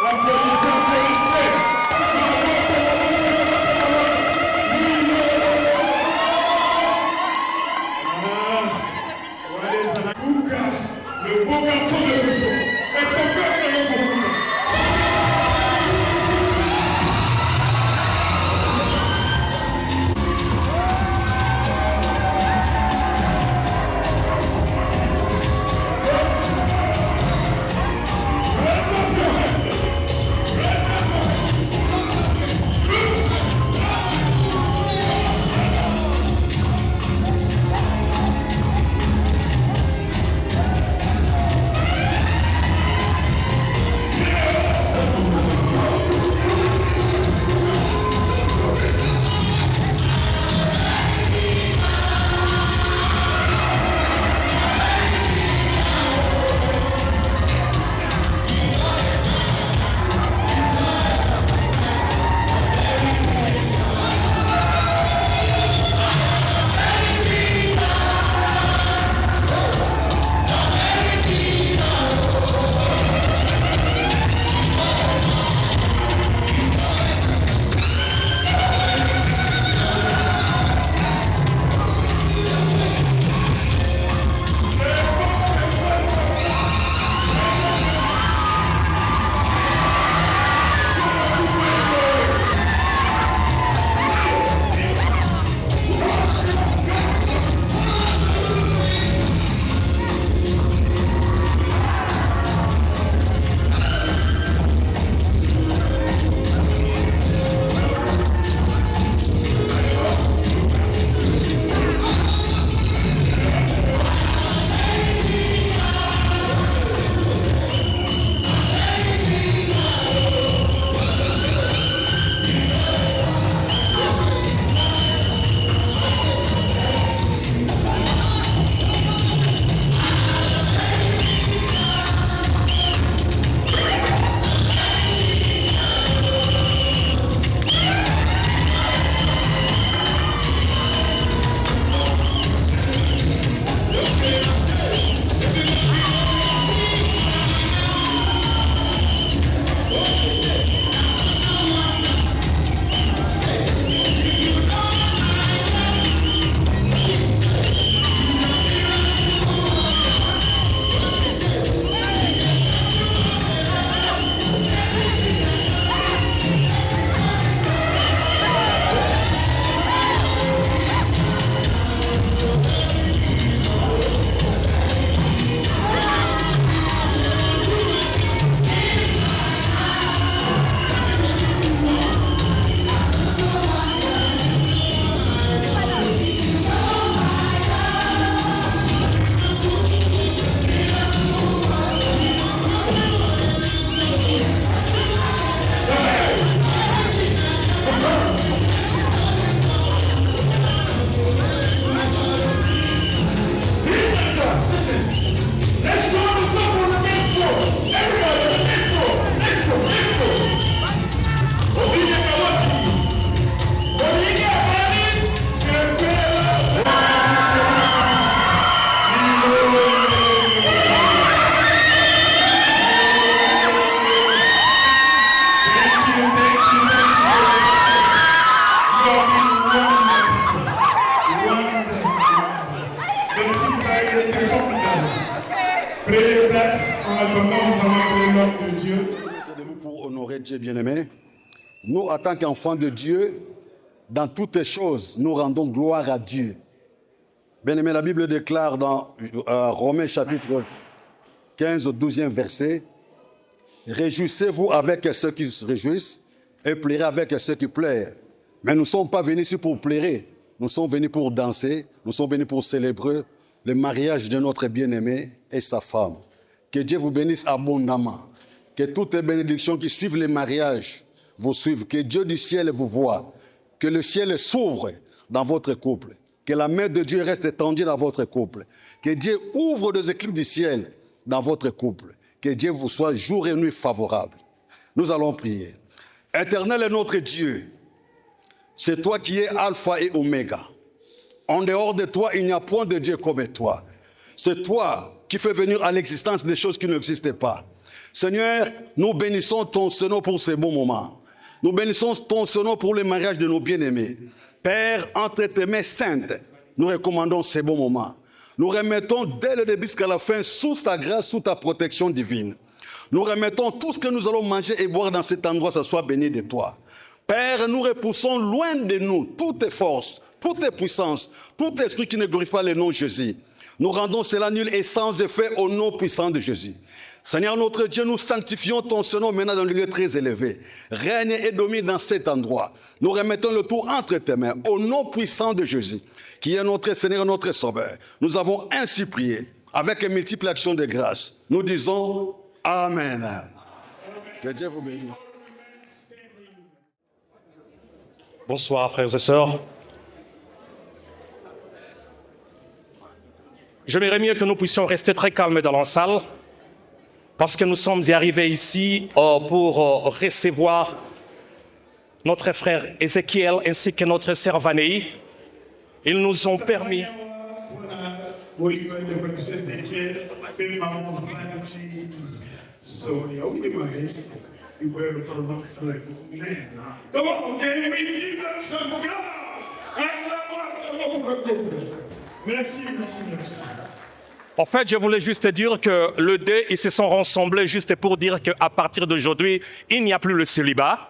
Le beau garçon de ce soir. Est-ce qu'on peut acclamer pour vous? Prenez place en attendant, nous allons appeler l'homme de Dieu. Mettez debout pour honorer Dieu bien-aimé. Nous, en tant qu'enfants de Dieu, dans toutes les choses, nous rendons gloire à Dieu. Bien-aimé, la Bible déclare dans Romains chapitre 15 au 12e verset, « Réjouissez-vous avec ceux qui se réjouissent et pleurez avec ceux qui pleurent. » Mais nous ne sommes pas venus ici pour pleurer. Nous sommes venus pour danser. Nous sommes venus pour célébrer le mariage de notre bien-aimé et sa femme. Que Dieu vous bénisse abondamment. Que toutes les bénédictions qui suivent le mariage vous suivent. Que Dieu du ciel vous voie. Que le ciel s'ouvre dans votre couple. Que la main de Dieu reste étendue dans votre couple. Que Dieu ouvre des éclipses du ciel dans votre couple. Que Dieu vous soit jour et nuit favorable. Nous allons prier. Éternel est notre Dieu. C'est toi qui es Alpha et Oméga. En dehors de toi, il n'y a point de Dieu comme toi. C'est toi qui fais venir à l'existence des choses qui n'existaient pas. Seigneur, nous bénissons ton Seigneur pour ces bons moments. Nous bénissons ton Seigneur pour le mariage de nos bien-aimés. Père, entre tes mains saintes, nous recommandons ces bons moments. Nous remettons dès le début jusqu'à la fin sous ta grâce, sous ta protection divine. Nous remettons tout ce que nous allons manger et boire dans cet endroit, ça soit béni de toi. Père, nous repoussons loin de nous toutes tes forces, toutes tes puissances, tout esprit qui ne glorifie pas le nom de Jésus. Nous rendons cela nul et sans effet au nom puissant de Jésus. Seigneur notre Dieu, nous sanctifions ton Seigneur maintenant dans le lieu très élevé. Règne et domine dans cet endroit. Nous remettons le tout entre tes mains au nom puissant de Jésus, qui est notre Seigneur et notre Sauveur. Nous avons ainsi prié avec une multiple action de grâce. Nous disons Amen. Que Dieu vous bénisse. Bonsoir frères et sœurs. J'aimerais mieux que nous puissions rester très calmes dans la salle parce que nous sommes arrivés ici pour recevoir notre frère Ézéchiel ainsi que notre sœur Vanei. Ils nous ont permis... Merci, merci, merci. En fait, je voulais juste dire que le dé, ils se sont rassemblés juste pour dire qu'à partir d'aujourd'hui, il n'y a plus le célibat.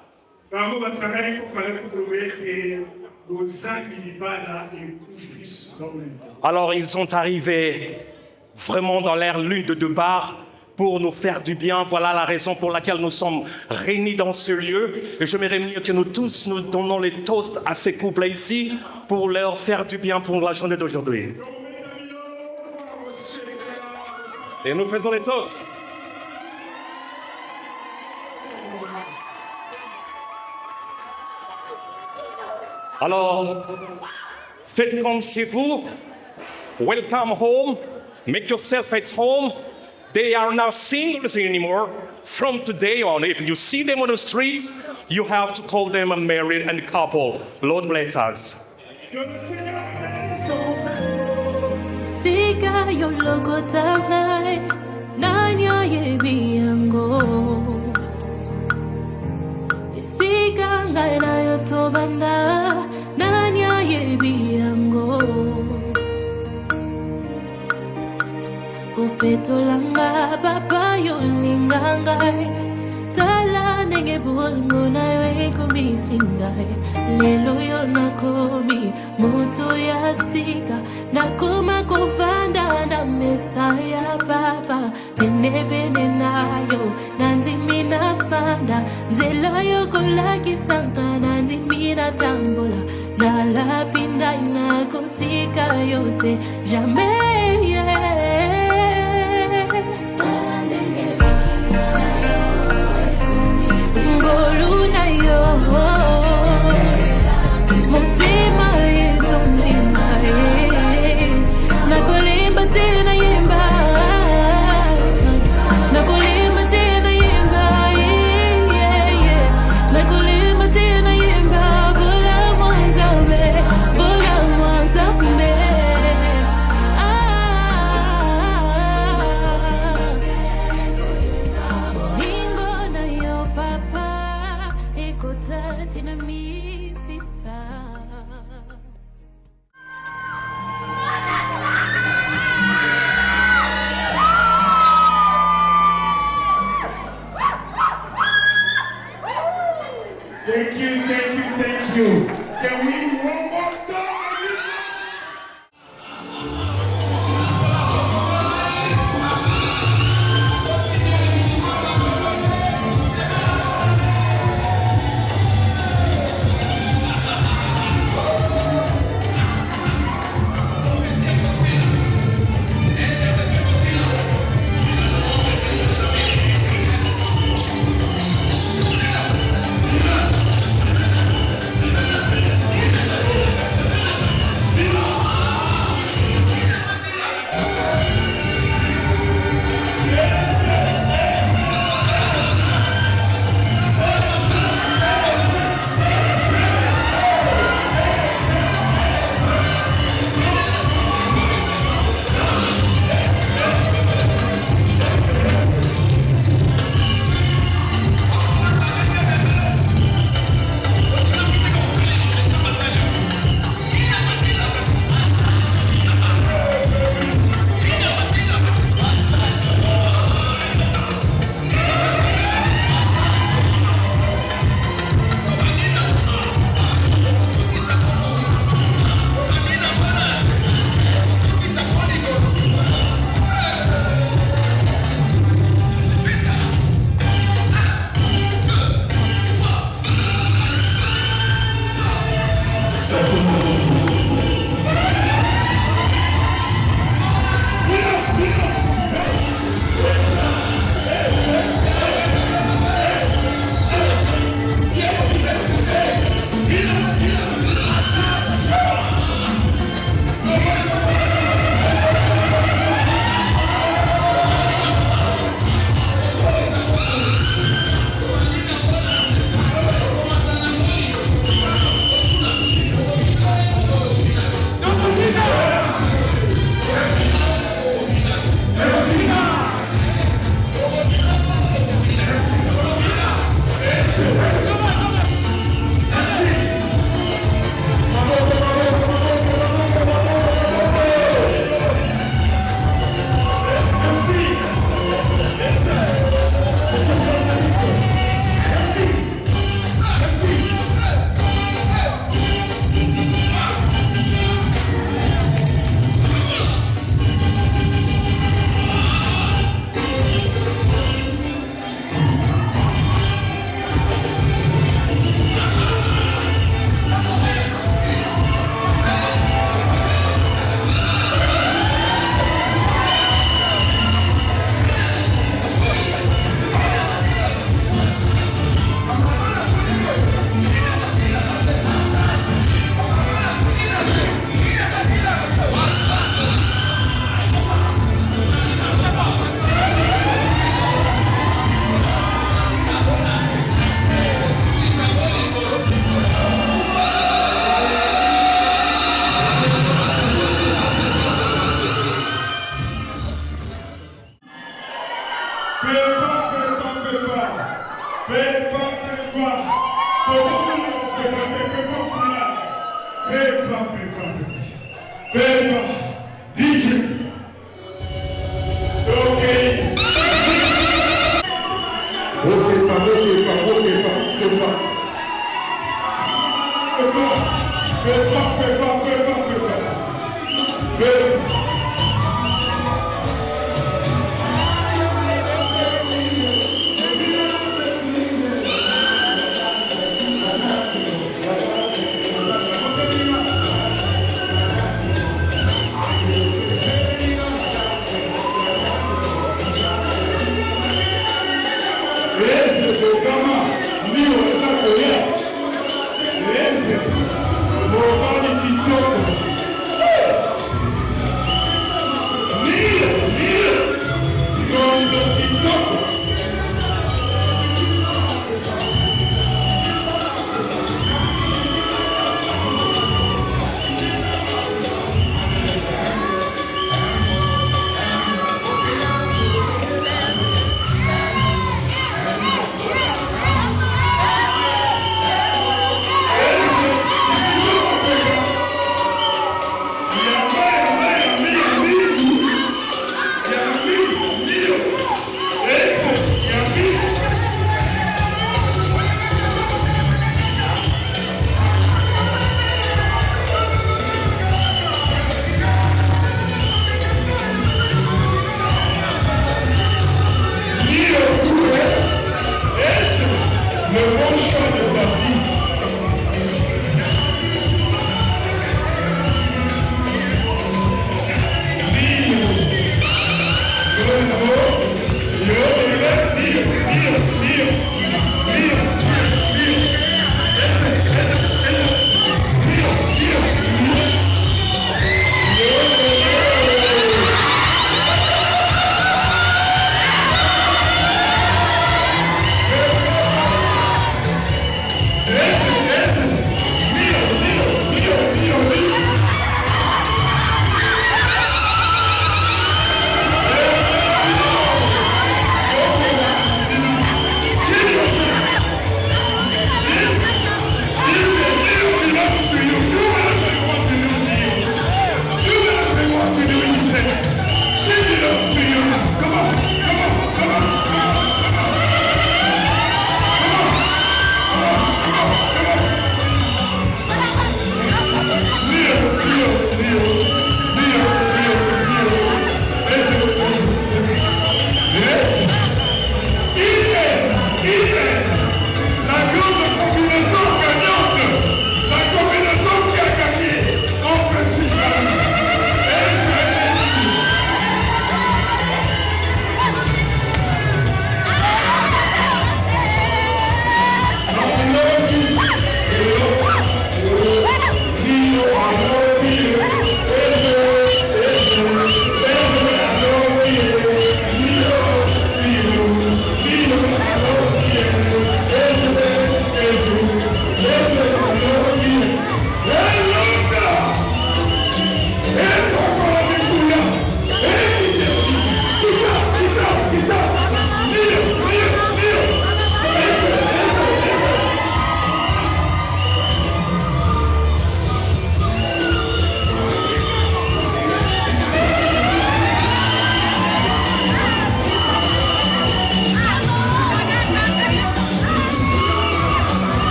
Alors, ils sont arrivés vraiment dans l'air l'une de deux barres pour nous faire du bien. Voilà la raison pour laquelle nous sommes réunis dans ce lieu. Et j'aimerais mieux que nous tous nous donnons les toasts à ces couples ici pour leur faire du bien pour la journée d'aujourd'hui. Et nous faisons les toasts. Alors, faites comme chez vous. Welcome home. Make yourself at home. They are not singles anymore. From today on, if you see them on the streets, you have to call them a married and couple. Lord bless us. Sika yo logo tangai nanya yebi yango Sika ngai na yo tobanda nanya yebi yango Upetolanga papa yo lingangai Tala nenge bongo na yo ekumisingai Lelo yo nakomi moto ya sika Nakuma kovanda na mesa ya papa Bene bene na yo Nandi mina fanda Zela yo kolaki sanga Nandi mina tambola Na la pinda ina kotika yote Jamais yeah. Ngolu na yo Mutima yetu mzima Nakulimba tena yemba Nakulimba tena yemba Nakulimba tena yemba Bola mwanzabe Bola mwanzabe Ningo na yo papa Ekota tina misisa Thank you, thank you, thank you. Can we one more time?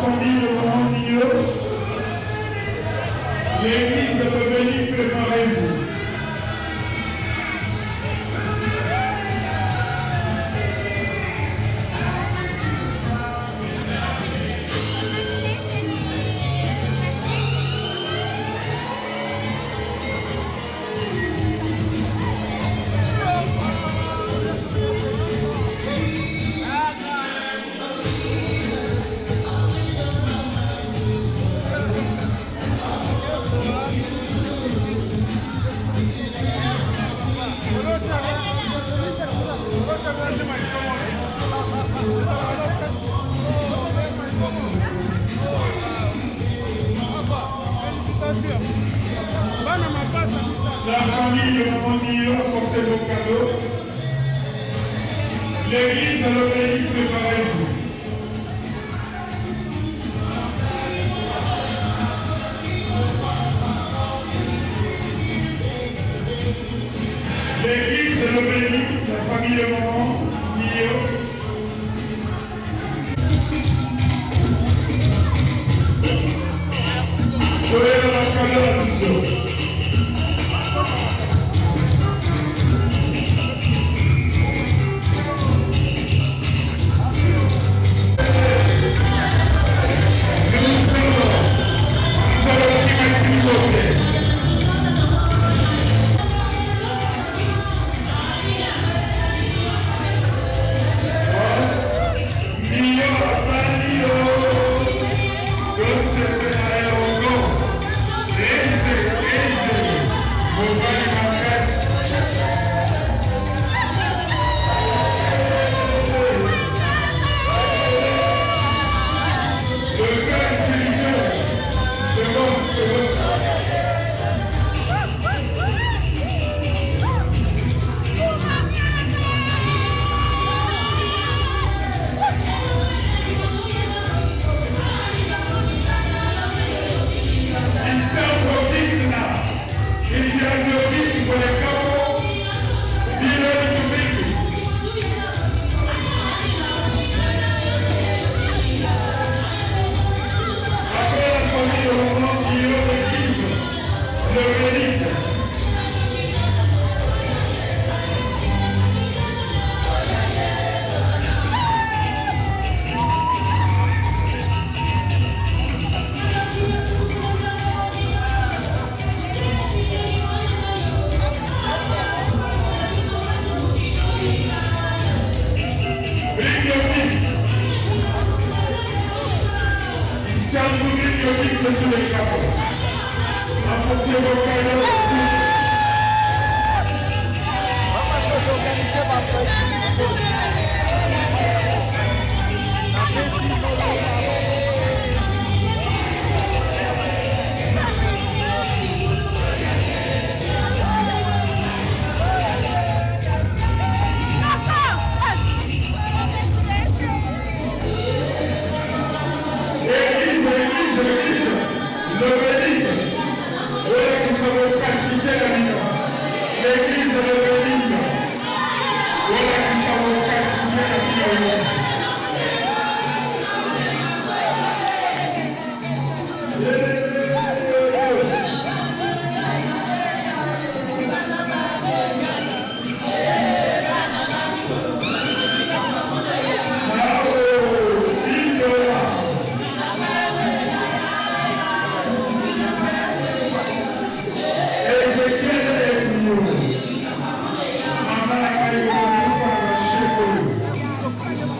famille de Maman Nio. L'église de Béni, préparez-vous. La famille de Maman Nio, portez vos cadeaux. L'église de l'Obélisque, préparez-vous. L'église de l'Obélisque, la famille de Maman Nio. Donnez la cadeau à l'issue.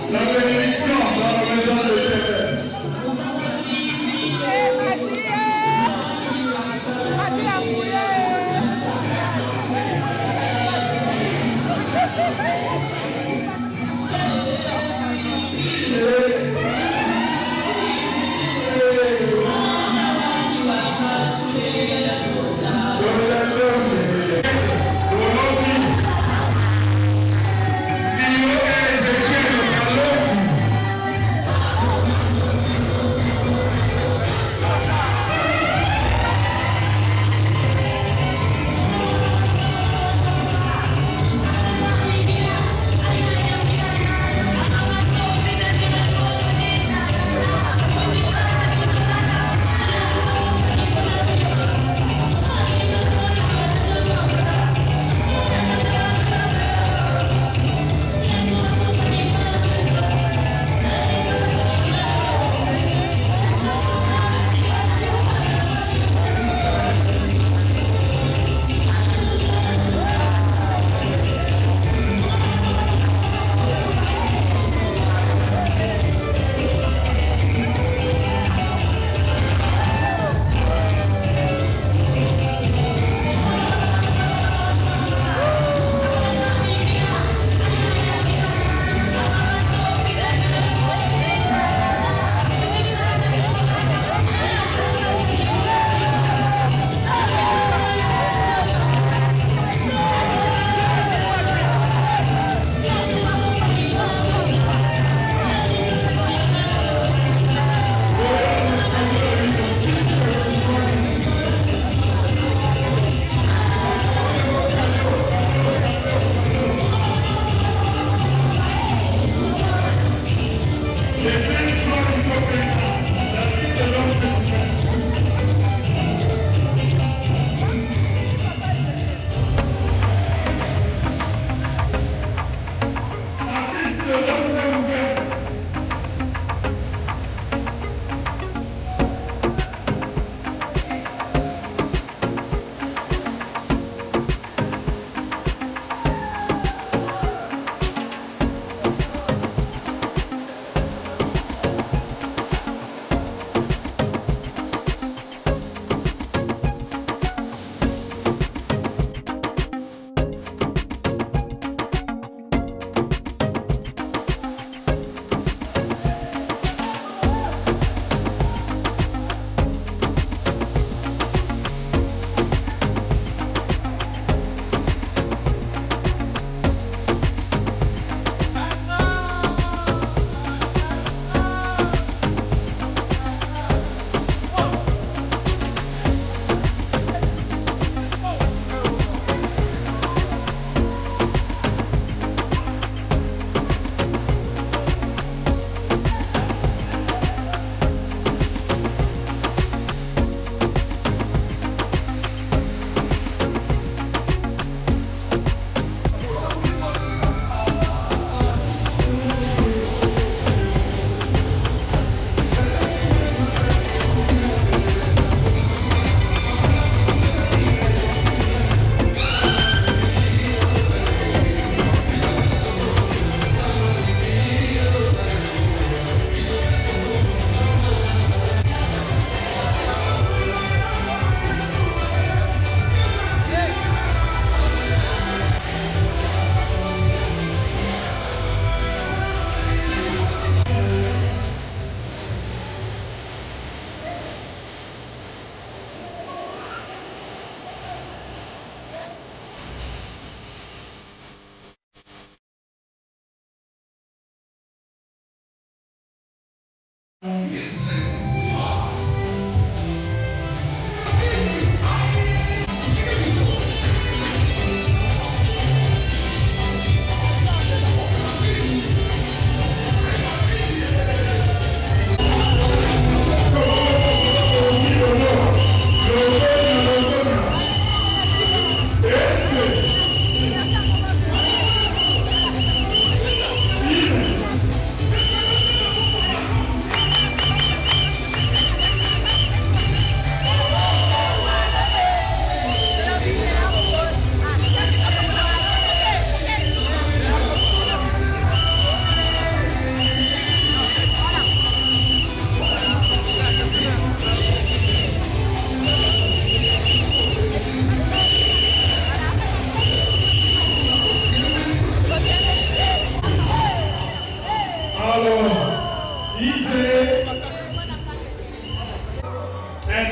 La bénédiction dans la maison de Dieu.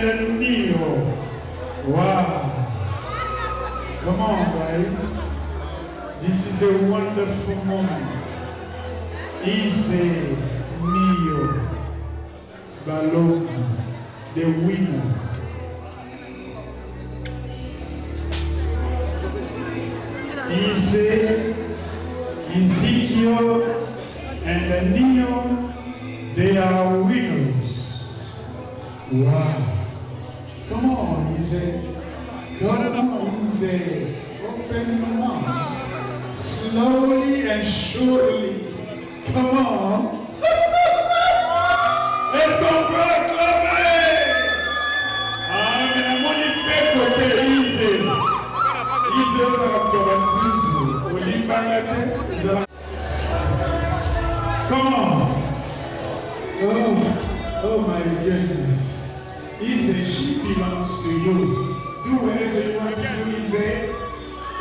and Neo. Wow. Come on, guys. This is a wonderful moment. Eze, Neo, Balogi, the winners. Eze, Ezekiel, and the Neo, they are winners. Wow. Come on, Eze. Come on, Eze. Open your mouth. Slowly and surely. Come on. Let's go to the club, hey! I'm only back with the easy. Easy is a come on. Oh my goodness. Easy, she belongs to you. Do whatever you want to do, Easy.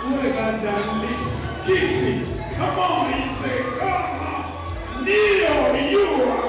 What about that lips? Kiss it. Come on, Easy. Come on. Neo, you are